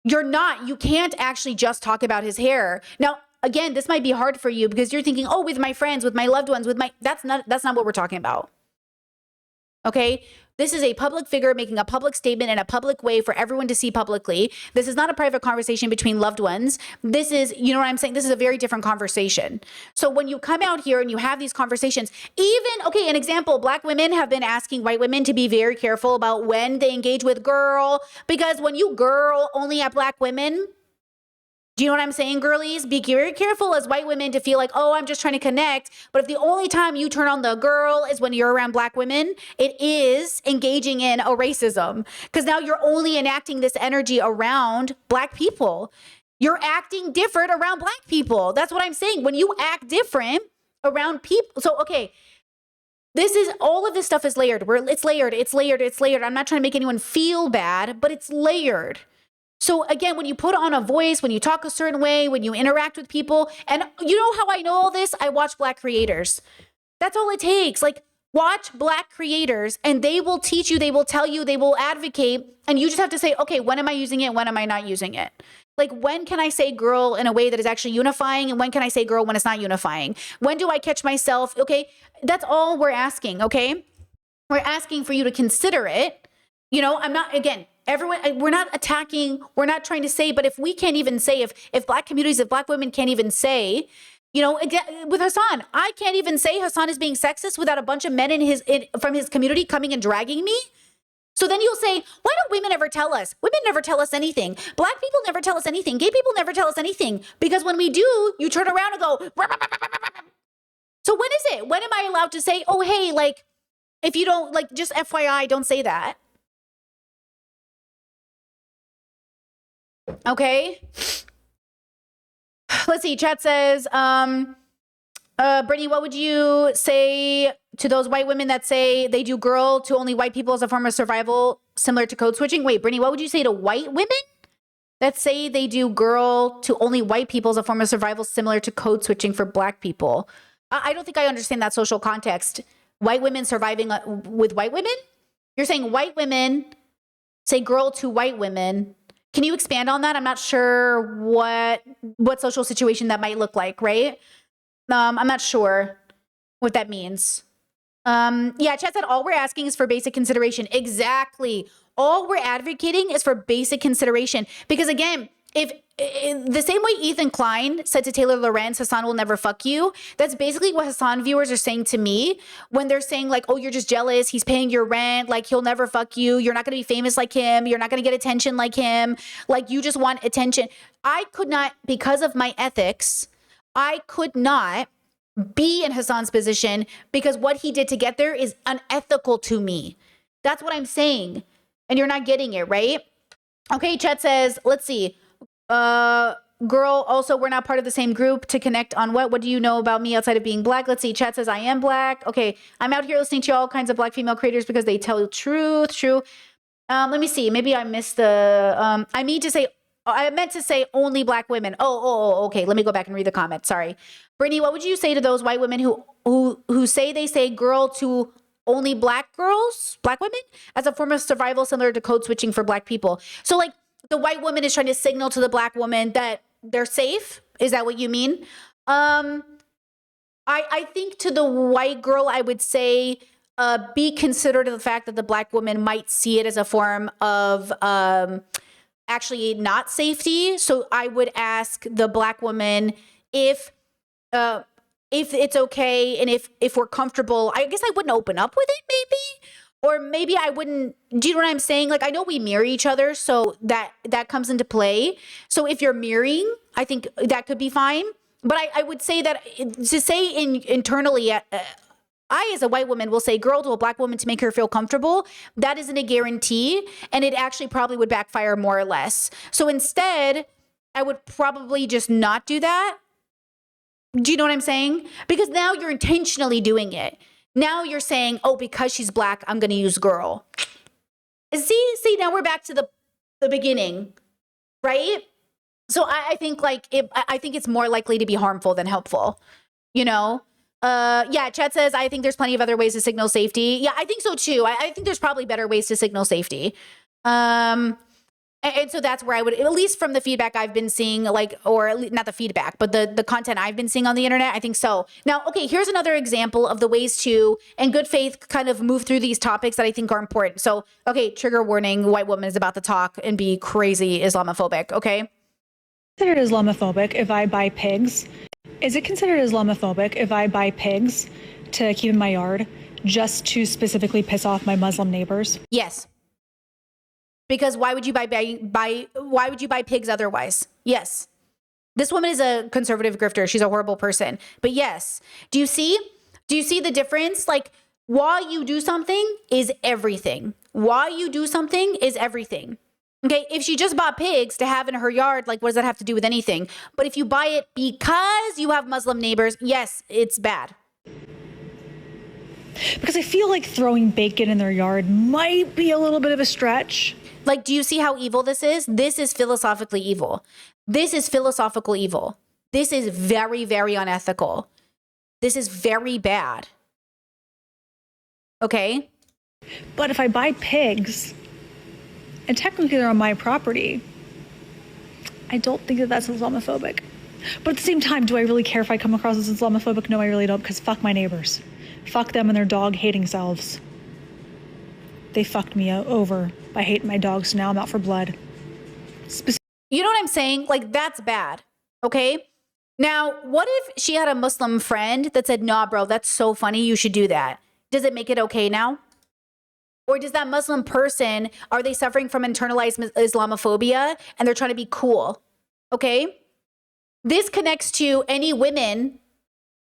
you can't actually just talk about his hair. Now, again, this might be hard for you because you're thinking, oh, with my friends, with my loved ones, that's not what we're talking about. Okay? This is a public figure making a public statement in a public way for everyone to see publicly. This is not a private conversation between loved ones. This is, you know what I'm saying? This is a very different conversation. So when you come out here and you have these conversations, an example, black women have been asking white women to be very careful about when they engage with girl, because when you girl only at black women, do you know what I'm saying, girlies? Be very careful as white women to feel like, oh, I'm just trying to connect. But if the only time you turn on the girl is when you're around black women, it is engaging in a racism. Because now you're only enacting this energy around black people. You're acting different around black people. That's what I'm saying. When you act different around people. So, okay, all of this stuff is layered. It's layered. I'm not trying to make anyone feel bad, but it's layered. So again, when you put on a voice, when you talk a certain way, when you interact with people, and you know how I know all this? I watch black creators. That's all it takes. Like, watch black creators and they will teach you, they will tell you, they will advocate. And you just have to say, okay, when am I using it? When am I not using it? Like, when can I say girl in a way that is actually unifying? And when can I say girl when it's not unifying? When do I catch myself? Okay, that's all we're asking, okay? We're asking for you to consider it. You know, I'm not, again, everyone, we're not attacking, we're not trying to say, but if we can't even say, if black communities, if black women can't even say, you know, with Hasan, I can't even say Hasan is being sexist without a bunch of men from his community coming and dragging me. So then you'll say, why don't women ever tell us? Women never tell us anything. Black people never tell us anything. Gay people never tell us anything. Because when we do, you turn around and go, so when is it? When am I allowed to say, oh, hey, like, if you don't, like, just FYI, don't say that. Okay. Let's see. Chat says, Brittany, what would you say to those white women that say they do girl to only white people as a form of survival, similar to code switching? Wait, Brittany, what would you say to white women that say they do girl to only white people as a form of survival, similar to code switching for black people? I don't think I understand that social context. White women surviving with white women? You're saying white women say girl to white women. Can you expand on that? I'm not sure what social situation that might look like, right? I'm not sure what that means. Yeah, chat said all we're asking is for basic consideration. Exactly. All we're advocating is for basic consideration. Because again, if the same way Ethan Klein said to Taylor Lorenz, Hasan will never fuck you. That's basically what Hasan viewers are saying to me when they're saying like, oh, you're just jealous. He's paying your rent. Like, he'll never fuck you. You're not going to be famous like him. You're not going to get attention like him. Like, you just want attention. I could not, because of my ethics, I could not be in Hasan's position because what he did to get there is unethical to me. That's what I'm saying. And you're not getting it, right? Okay, chat says, let's see. Girl, also, we're not part of the same group to connect on what do you know about me outside of being black? Let's see. Chat says I am black. Okay, I'm out here listening to all kinds of black female creators because they tell the truth. True. Let me see. Maybe I missed the. I meant to say only black women. Oh, okay. Let me go back and read the comment. Sorry, Brittany. What would you say to those white women who say they say girl to only black women as a form of survival, similar to code switching for black people? So like, the white woman is trying to signal to the black woman that they're safe. Is that what you mean? I think to the white girl, I would say, be considerate of the fact that the black woman might see it as a form of actually not safety. So I would ask the black woman if it's okay and if we're comfortable. I guess I wouldn't open up with it, maybe. Or maybe I wouldn't, do you know what I'm saying? Like, I know we mirror each other, so that comes into play. So if you're mirroring, I think that could be fine. But I would say that to say internally, I as a white woman will say girl to a black woman to make her feel comfortable. That isn't a guarantee. And it actually probably would backfire more or less. So instead, I would probably just not do that. Do you know what I'm saying? Because now you're intentionally doing it. Now you're saying, oh, because she's black, I'm going to use girl. See, now we're back to the beginning. right? So I think like I think it's more likely to be harmful than helpful, you know? Yeah, Chet says, I think there's plenty of other ways to signal safety. Yeah, I think so too. I think there's probably better ways to signal safety. And so that's where I would, at least from the feedback I've been seeing, like, or at least, not the feedback, but the content I've been seeing on the internet, I think so. Now, okay, here's another example of the ways to, in good faith, kind of move through these topics that I think are important. So, okay, trigger warning, white woman is about to talk and be crazy Islamophobic, okay? Considered Islamophobic if I buy pigs? Is it considered Islamophobic if I buy pigs to keep in my yard just to specifically piss off my Muslim neighbors? Yes. Because why would you why would you buy pigs otherwise? Yes. This woman is a conservative grifter. She's a horrible person. But yes. Do you see the difference? Like, while you do something is everything. While you do something is everything. Okay, if she just bought pigs to have in her yard, like, what does that have to do with anything? But if you buy it because you have Muslim neighbors, yes, it's bad. Because I feel like throwing bacon in their yard might be a little bit of a stretch. Like, do you see how evil this is? This is philosophically evil. This is philosophical evil. This is very, very unethical. This is very bad. Okay? But if I buy pigs, and technically they're on my property, I don't think that that's Islamophobic. But at the same time, do I really care if I come across as Islamophobic? No, I really don't, because fuck my neighbors. Fuck them and their dog-hating selves. They fucked me over by hating my dogs, so now I'm out for blood. You know what I'm saying? Like, that's bad, okay? Now, what if she had a Muslim friend that said, nah, bro, that's so funny, you should do that? Does it make it okay now? Or does that Muslim person, are they suffering from internalized Islamophobia and they're trying to be cool? Okay? This connects to any women,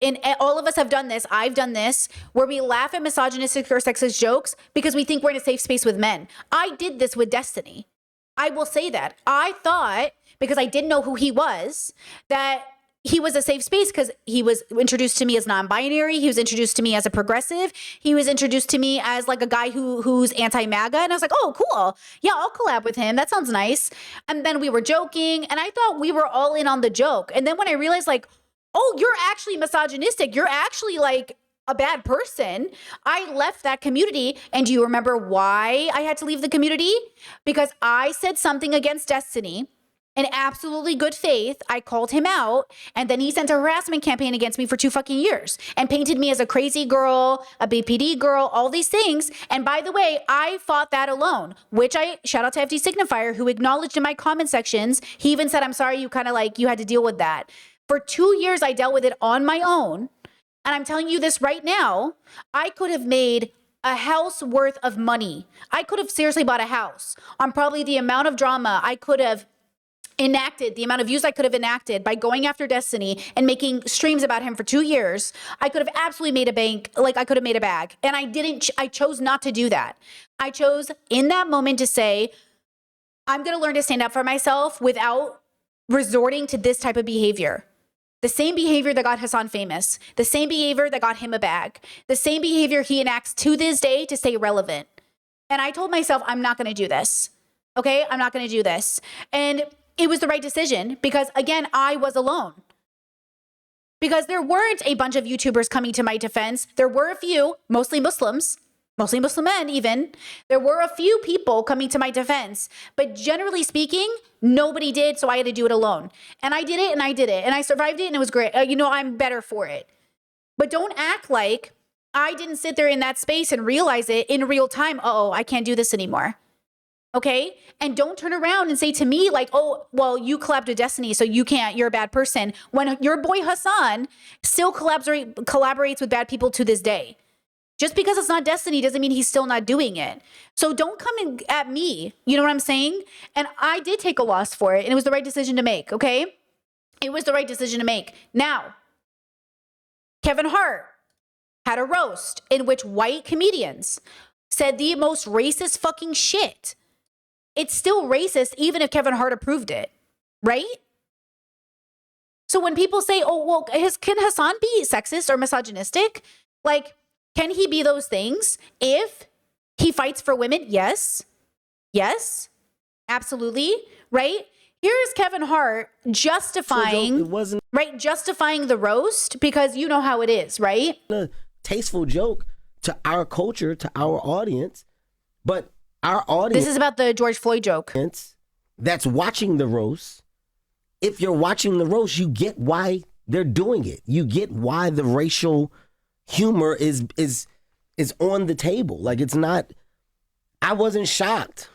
and all of us have done this, I've done this, where we laugh at misogynistic or sexist jokes because we think we're in a safe space with men. I did this with Destiny. I will say that. I thought, because I didn't know who he was, that he was a safe space because he was introduced to me as non-binary. He was introduced to me as a progressive. He was introduced to me as like a guy who's anti-MAGA. And I was like, oh, cool. Yeah, I'll collab with him. That sounds nice. And then we were joking and I thought we were all in on the joke. And then when I realized like, oh, you're actually misogynistic. You're actually like a bad person. I left that community. And do you remember why I had to leave the community? Because I said something against Destiny. In absolutely good faith, I called him out, and then he sent a harassment campaign against me for 2 fucking years and painted me as a crazy girl, a BPD girl, all these things. And by the way, I fought that alone, which I shout out to FD Signifier, who acknowledged in my comment sections. He even said, I'm sorry, you kind of like, you had to deal with that. For 2 years, I dealt with it on my own. And I'm telling you this right now, I could have made a house worth of money. I could have seriously bought a house on probably the amount of drama I could have enacted, the amount of views I could have enacted by going after Destiny and making streams about him for 2 years. I could have absolutely made a bank, like I could have made a bag. And I didn't, I chose not to do that. I chose in that moment to say, I'm going to learn to stand up for myself without resorting to this type of behavior. The same behavior that got Hasan famous, the same behavior that got him a bag, the same behavior he enacts to this day to stay relevant. And I told myself, I'm not going to do this. Okay? I'm not going to do this. And it was the right decision because, again, I was alone. Because there weren't a bunch of YouTubers coming to my defense. There were a few, mostly Muslims, mostly Muslim men even. There were a few people coming to my defense. But generally speaking, nobody did, so I had to do it alone. And I did it, and I did it. And I survived it, and it was great. You know, I'm better for it. But don't act like I didn't sit there in that space and realize it in real time. Uh-oh, I can't do this anymore. Okay? And don't turn around and say to me like, oh, well, you collabed with Destiny, so you can't, you're a bad person. When your boy Hasan still collaborates with bad people to this day. Just because it's not Destiny doesn't mean he's still not doing it. So don't come in at me. You know what I'm saying? And I did take a loss for it, and it was the right decision to make, okay? It was the right decision to make. Now, Kevin Hart had a roast in which white comedians said the most racist fucking shit. It's still racist even if Kevin Hart approved it, right? So when people say, oh, well, can Hasan be sexist or misogynistic? Like, can he be those things if he fights for women? Yes. Yes. Absolutely. Right? Here's Kevin Hart justifying, it wasn't justifying the roast because you know how it is, right? A tasteful joke to our culture, to our audience, but our audience. This is about the George Floyd joke. That's watching the roast. If you're watching the roast, you get why they're doing it. You get why the racial humor is on the table. Like, it's not. I wasn't shocked.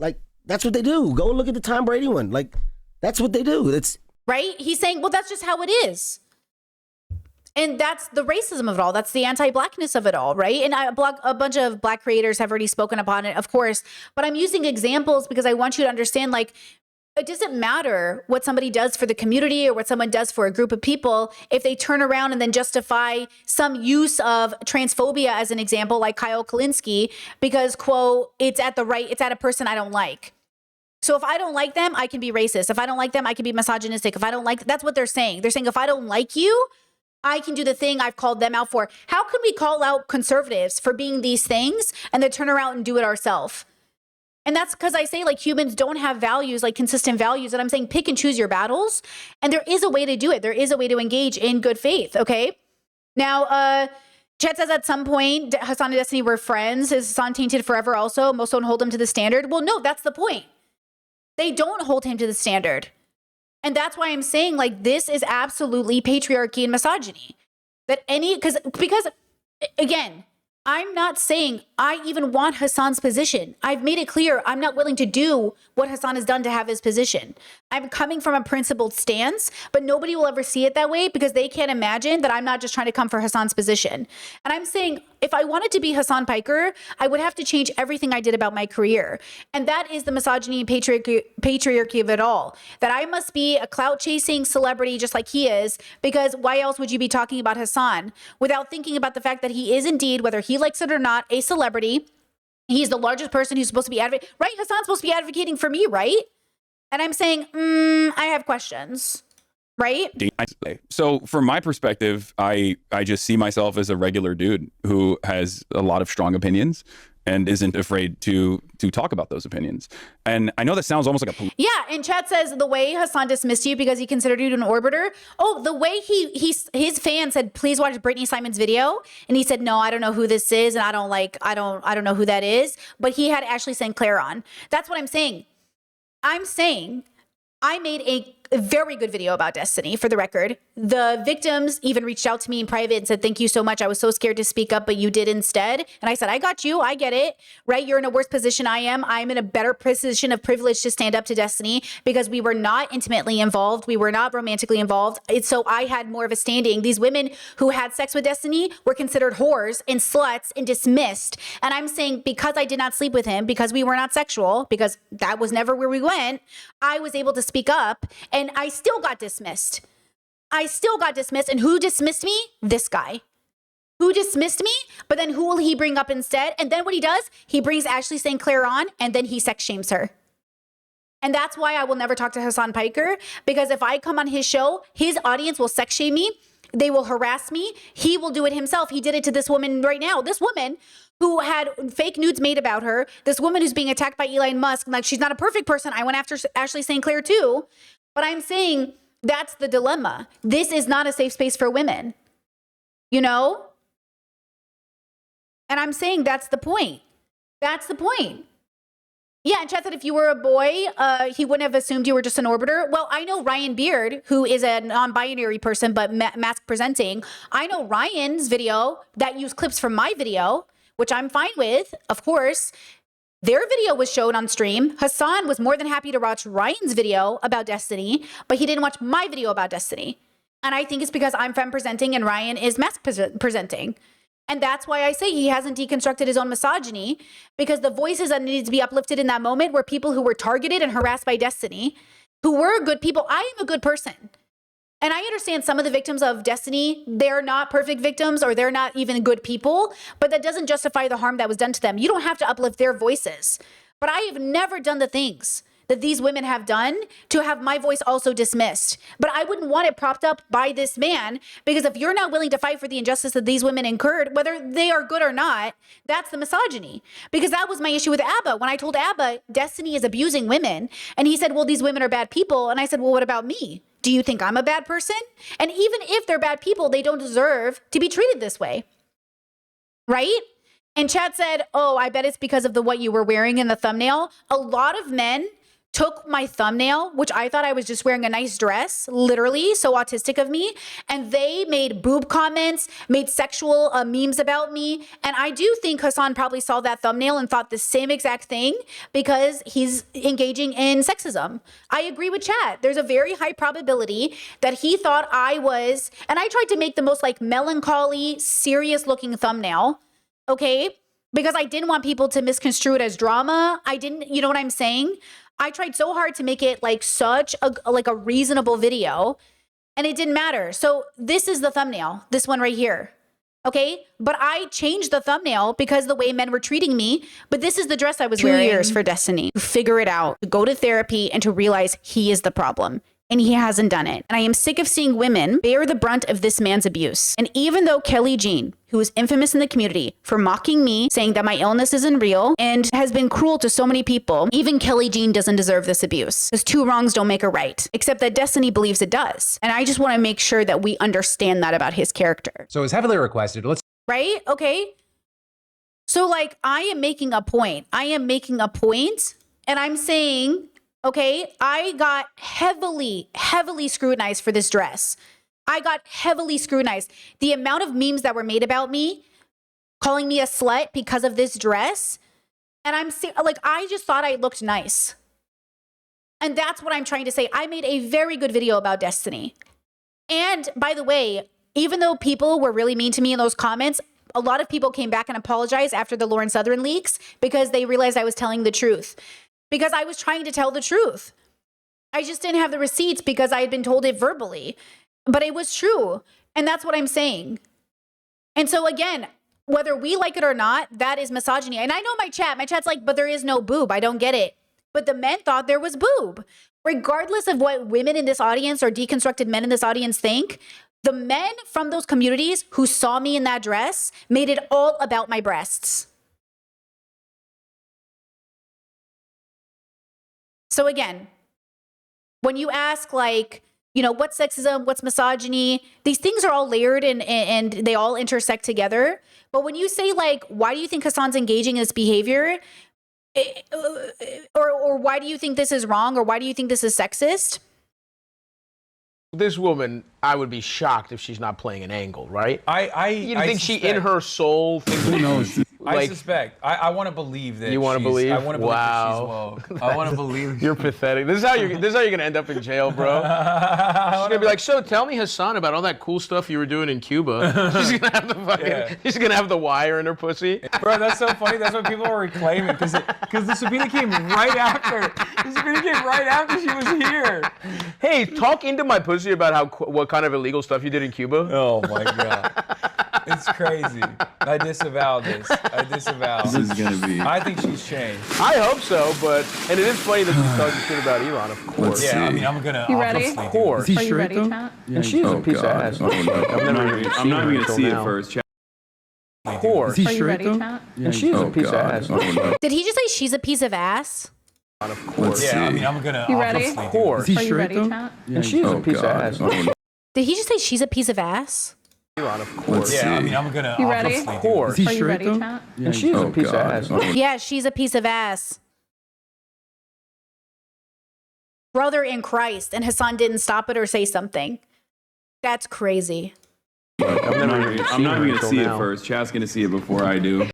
Like, that's what they do. Go look at the Tom Brady one. Like, that's what they do. That's right. He's saying, well, that's just how it is. And that's the racism of it all. That's the anti-blackness of it all, right? And a bunch of black creators have already spoken upon it, of course. But I'm using examples because I want you to understand, like, it doesn't matter what somebody does for the community or what someone does for a group of people if they turn around and then justify some use of transphobia as an example, like Kyle Kalinske, because, quote, it's at a person I don't like. So if I don't like them, I can be racist. If I don't like them, I can be misogynistic. If I don't like, that's what they're saying. They're saying, if I don't like you, I can do the thing I've called them out for. How can we call out conservatives for being these things and then turn around and do it ourselves? And that's because I say, like, humans don't have values, like consistent values. And I'm saying pick and choose your battles. And there is a way to do it. There is a way to engage in good faith. Okay. Now, Chet says at some point, Hasan and Destiny were friends. Is Hasan tainted forever also? Most don't hold him to the standard. Well, no, that's the point. They don't hold him to the standard. And that's why I'm saying, like, this is absolutely patriarchy and misogyny. Because again, I'm not saying I even want Hasan's position. I've made it clear I'm not willing to do what Hasan has done to have his position. I'm coming from a principled stance, but nobody will ever see it that way because they can't imagine that I'm not just trying to come for Hasan's position. And I'm saying if I wanted to be Hasan Piker, I would have to change everything I did about my career. And that is the misogyny and patriarchy of it all. That I must be a clout-chasing celebrity just like he is, because why else would you be talking about Hasan without thinking about the fact that he is indeed, whether he likes it or not, a celebrity. He's the largest person who's supposed to be advocating, right? Hasan's supposed to be advocating for me, right? And I'm saying, I have questions, right? So from my perspective, I just see myself as a regular dude who has a lot of strong opinions and isn't afraid to talk about those opinions. And I know that sounds almost like a... Yeah, and chat says the way Hasan dismissed you because he considered you an orbiter. Oh, the way his fan said, please watch Brittany Simon's video. And he said, no, I don't know who this is. And I don't know who that is. But he had Ashley St. Clair on. That's what I'm saying. I'm saying I made a very good video about Destiny, for the record. The victims even reached out to me in private and said, thank you so much. I was so scared to speak up, but you did instead. And I said, I got you. I get it, right? You're in a worse position I am. I'm in a better position of privilege to stand up to Destiny because we were not intimately involved. We were not romantically involved. So I had more of a standing. These women who had sex with Destiny were considered whores and sluts and dismissed. And I'm saying because I did not sleep with him, because we were not sexual, because that was never where we went, I was able to speak up. And I still got dismissed. And who dismissed me? This guy. Who dismissed me? But then who will he bring up instead? And then what he does, he brings Ashley St. Clair on and then he sex shames her. And that's why I will never talk to Hasan Piker, because if I come on his show, his audience will sex shame me. They will harass me. He will do it himself. He did it to this woman right now. This woman who had fake nudes made about her. This woman who's being attacked by Elon Musk. Like, she's not a perfect person. I went after Ashley St. Clair too. But I'm saying that's the dilemma. This is not a safe space for women, you know? And I'm saying that's the point. That's the point. Yeah, and Chet said if you were a boy, he wouldn't have assumed you were just an orbiter. Well, I know Ryan Beard, who is a non-binary person, but mask presenting. I know Ryan's video that used clips from my video, which I'm fine with, of course. Their video was shown on stream. Hasan was more than happy to watch Ryan's video about Destiny, but he didn't watch my video about Destiny. And I think it's because I'm femme presenting and Ryan is mask presenting. And that's why I say he hasn't deconstructed his own misogyny, because the voices that needed to be uplifted in that moment were people who were targeted and harassed by Destiny, who were good people. I am a good person. And I understand some of the victims of Destiny, they're not perfect victims or they're not even good people, but that doesn't justify the harm that was done to them. You don't have to uplift their voices. But I have never done the things that these women have done to have my voice also dismissed. But I wouldn't want it propped up by this man, because if you're not willing to fight for the injustice that these women incurred, whether they are good or not, that's the misogyny. Because that was my issue with Abba. When I told Abba, Destiny is abusing women, and he said, well, these women are bad people. And I said, well, what about me? Do you think I'm a bad person? And even if they're bad people, they don't deserve to be treated this way. Right? And Chad said, oh, I bet it's because of what you were wearing in the thumbnail. A lot of men took my thumbnail, which I thought I was just wearing a nice dress, literally, so autistic of me, and they made boob comments, made sexual memes about me. And I do think Hasan probably saw that thumbnail and thought the same exact thing, because he's engaging in sexism. I agree with Chad. There's a very high probability that he thought I was, and I tried to make the most like melancholy, serious looking thumbnail, okay? Because I didn't want people to misconstrue it as drama. I didn't, you know what I'm saying? I tried so hard to make it like such a reasonable video, and it didn't matter. So this is the thumbnail, this one right here. Okay, but I changed the thumbnail because the way men were treating me. But this is the dress I was wearing. 2 years for Destiny to figure it out, to go to therapy, and to realize he is the problem. And he hasn't done it. And I am sick of seeing women bear the brunt of this man's abuse. And even though Kelly Jean, who is infamous in the community for mocking me, saying that my illness isn't real, and has been cruel to so many people, even Kelly Jean doesn't deserve this abuse. Because 2 wrongs don't make a right. Except that Destiny believes it does. And I just want to make sure that we understand that about his character. So it's heavily requested. Right? Okay. So like, I am making a point. And I'm saying, okay, I got heavily scrutinized for this dress. I got heavily scrutinized. The amount of memes that were made about me, calling me a slut because of this dress. And I just thought I looked nice. And that's what I'm trying to say. I made a very good video about Destiny. And by the way, even though people were really mean to me in those comments, a lot of people came back and apologized after the Lauren Southern leaks because they realized I was telling the truth. Because I was trying to tell the truth. I just didn't have the receipts because I had been told it verbally. But it was true. And that's what I'm saying. And so again, whether we like it or not, that is misogyny. And I know my chat's like, but there is no boob. I don't get it. But the men thought there was boob. Regardless of what women in this audience or deconstructed men in this audience think, the men from those communities who saw me in that dress made it all about my breasts. So again, when you ask like, you know, what's sexism, what's misogyny, these things are all layered and they all intersect together. But when you say like, why do you think Hasan's engaging in this behavior? Or why do you think this is wrong? Or why do you think this is sexist? This woman, I would be shocked if she's not playing an angle, right? You think she, in her soul, thinks who knows? Like, I suspect. I want to believe that. You want to believe? I want to believe that she's woke. I want to believe. You're pathetic. This is how you're gonna end up in jail, bro. She's gonna be like, so tell me, Hasan, about all that cool stuff you were doing in Cuba. She's gonna have the she's gonna have the wire in her pussy. Bro, that's so funny. That's what people were reclaiming because the subpoena came right after. The subpoena came right after she was here. Hey, talk into my pussy about what kind of illegal stuff you did in Cuba. Oh my god. It's crazy. I disavow this. This is gonna be. I think she's changed. I hope so, and it is funny that she's talking shit about Elon, of course. Yeah, I mean, I'm gonna. You ready? Of course. Are you ready, chat? And she's a piece of ass. I'm not even gonna see it first. Of course. Are you ready, chat? And she's a piece of ass. Did he just say she's a piece of ass? Of course. Yeah, I mean, I'm gonna. You ready? Of course. Are you ready, chat? And she's a piece of ass. Did he just say she's a piece of ass? Of course. Yeah, I mean, I'm gonna. You ready? Of course. Are you ready, chat? And she's a piece of ass. Yeah, she's a piece of ass. Brother in Christ, and Hasan didn't stop it or say something. That's crazy. I'm not even gonna see it first. Chat's gonna see it before I do.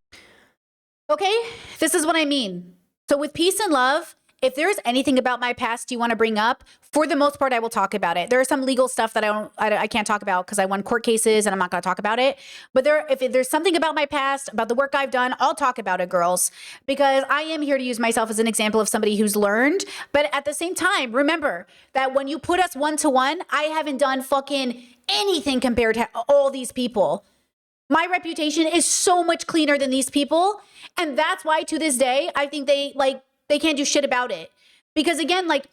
Okay, this is what I mean. So with peace and love, if there's anything about my past you want to bring up, for the most part, I will talk about it. There is some legal stuff that I can't talk about because I won court cases and I'm not going to talk about it. But if there's something about my past, about the work I've done, I'll talk about it, girls, because I am here to use myself as an example of somebody who's learned. But at the same time, remember that when you put us 1-to-1, I haven't done fucking anything compared to all these people. My reputation is so much cleaner than these people. And that's why to this day, I think they can't do shit about it. Because again, like,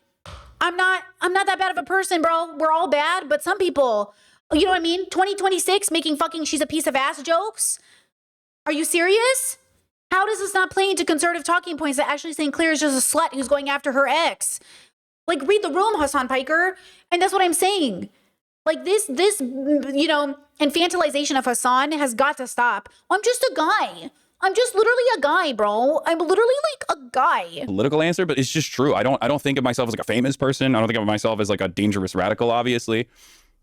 I'm not that bad of a person, bro. We're all bad, but some people, you know what I mean? 2026 making fucking she's a piece of ass jokes. Are you serious? How does this not play into conservative talking points that Ashley St. Clair is just a slut who's going after her ex? Like, read the room, Hasan Piker. And that's what I'm saying. Like, this, you know, infantilization of Hasan has got to stop. I'm just a guy. I'm just literally a guy, bro. I'm literally like a guy. Political answer, but it's just true. I don't think of myself as like a famous person. I don't think of myself as like a dangerous radical, obviously.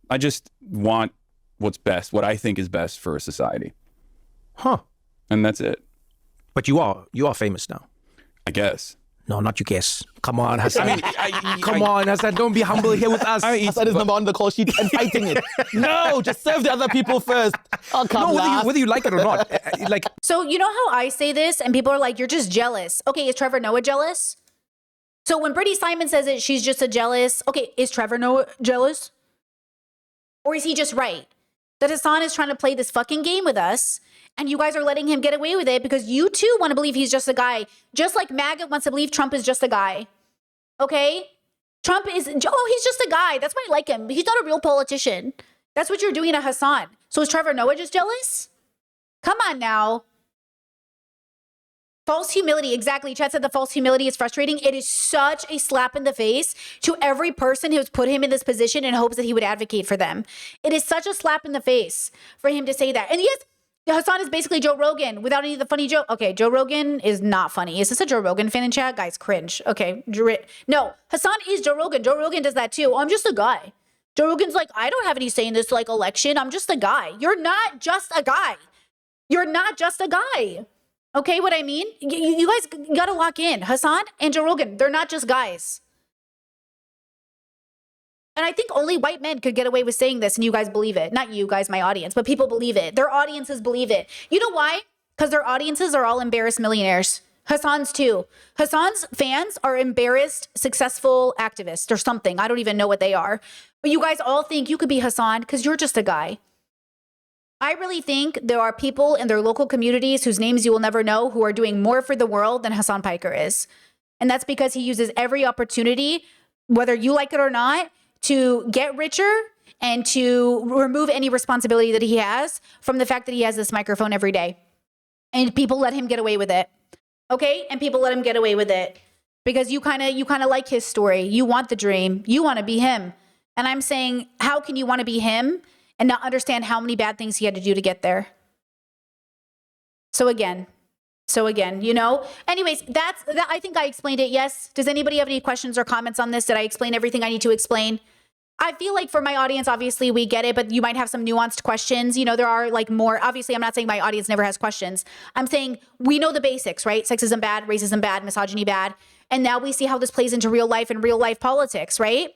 I just want what's best, what I think is best for a society. Huh. And that's it. But you are famous now. I guess. No, not you guess. Come on, Hasan. Come on, Hasan. Don't be humble here with us. Hasan is number one on the call sheet and fighting it. No, just serve the other people first. I'll come last. Whether you like it or not. Like, so you know how I say this and people are like, you're just jealous. Okay, is Trevor Noah jealous? So when Brittany Simon says it, she's just a jealous. Okay, is Trevor Noah jealous? Or is he just right? That Hasan is trying to play this fucking game with us and you guys are letting him get away with it because you too want to believe he's just a guy. Just like MAGA wants to believe Trump is just a guy. Okay? Trump is, he's just a guy. That's why I like him. He's not a real politician. That's what you're doing to Hasan. So is Trevor Noah just jealous? Come on now. False humility, exactly. Chad said the false humility is frustrating. It is such a slap in the face to every person who's put him in this position in hopes that he would advocate for them. It is such a slap in the face for him to say that. And yes, Hasan is basically Joe Rogan without any of the funny joke. Okay, Joe Rogan is not funny. Is this a Joe Rogan fan in chat? Guys, cringe. Okay, no, Hasan is Joe Rogan. Joe Rogan does that too. Oh, I'm just a guy. Joe Rogan's like, I don't have any say in this like election. I'm just a guy. You're not just a guy. You're not just a guy. Okay, what I mean? You guys gotta lock in. Hasan and Joe Rogan, they're not just guys. And I think only white men could get away with saying this and you guys believe it. Not you guys, my audience, but people believe it. Their audiences believe it. You know why? Because their audiences are all embarrassed millionaires. Hasan's too. Hasan's fans are embarrassed, successful activists or something. I don't even know what they are. But you guys all think you could be Hasan because you're just a guy. I really think there are people in their local communities whose names you will never know who are doing more for the world than Hasan Piker is. And that's because he uses every opportunity, whether you like it or not, to get richer and to remove any responsibility that he has from the fact that he has this microphone every day. And people let him get away with it. Okay? And people let him get away with it because you kind of like his story. You want the dream. You want to be him. And I'm saying, how can you want to be him and not understand how many bad things he had to do to get there? So again, you know, anyways, that. I think I explained it. Yes. Does anybody have any questions or comments on this? Did I explain everything I need to explain? I feel like for my audience, obviously we get it, but you might have some nuanced questions. You know, there are like more, obviously I'm not saying my audience never has questions. I'm saying we know the basics, right? Sexism bad, racism bad, misogyny bad. And now we see how this plays into real life and real life politics, right?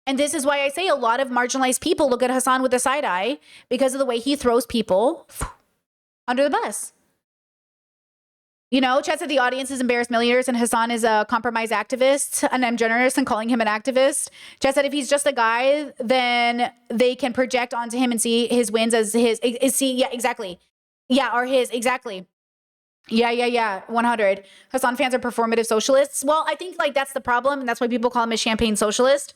And this is why I say a lot of marginalized people look at Hasan with a side eye because of the way he throws people under the bus. You know, Chad said the audience is embarrassed millionaires and Hasan is a compromised activist, and I'm generous in calling him an activist. Chad said if he's just a guy, then they can project onto him and see his wins as his. Yeah, exactly. Yeah, or his, exactly. Yeah, 100. Hasan fans are performative socialists. Well, I think like that's the problem, and that's why people call him a champagne socialist.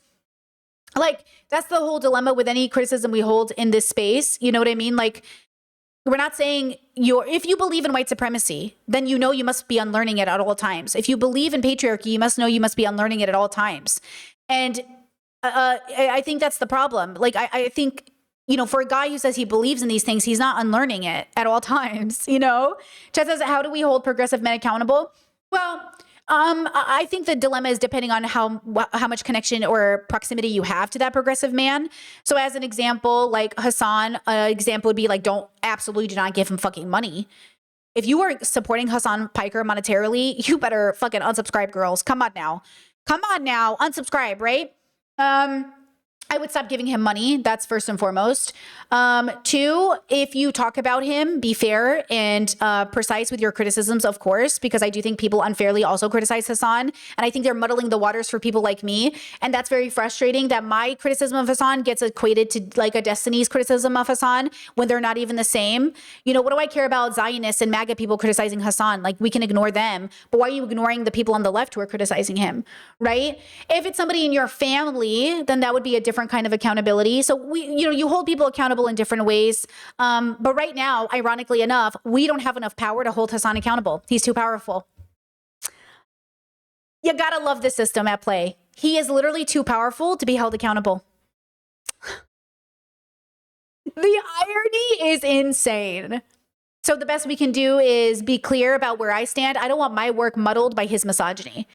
Like, that's the whole dilemma with any criticism we hold in this space. You know what I mean? Like, we're not saying if you believe in white supremacy, then you know you must be unlearning it at all times. If you believe in patriarchy, you must know you must be unlearning it at all times. And I think that's the problem. Like, I think, you know, for a guy who says he believes in these things, he's not unlearning it at all times, you know? Chad says, how do we hold progressive men accountable? Well, I think the dilemma is depending on how much connection or proximity you have to that progressive man. So as an example, like Hasan, an example would be like, absolutely do not give him fucking money. If you are supporting Hasan Piker monetarily, you better fucking unsubscribe, girls. Come on now, unsubscribe, right? I would stop giving him money. That's first and foremost. 2, if you talk about him, be fair and precise with your criticisms, of course, because I do think people unfairly also criticize Hasan. And I think they're muddling the waters for people like me. And that's very frustrating that my criticism of Hasan gets equated to like a Destiny's criticism of Hasan when they're not even the same. You know, what do I care about Zionists and MAGA people criticizing Hasan? Like, we can ignore them. But why are you ignoring the people on the left who are criticizing him, right? If it's somebody in your family, then that would be a different kind of accountability. So you hold people accountable in different ways. But right now, ironically enough, we don't have enough power to hold Hasan accountable. He's too powerful. You gotta love the system at play. He is literally too powerful to be held accountable. The irony is insane. So the best we can do is be clear about where I stand. I don't want my work muddled by his misogyny.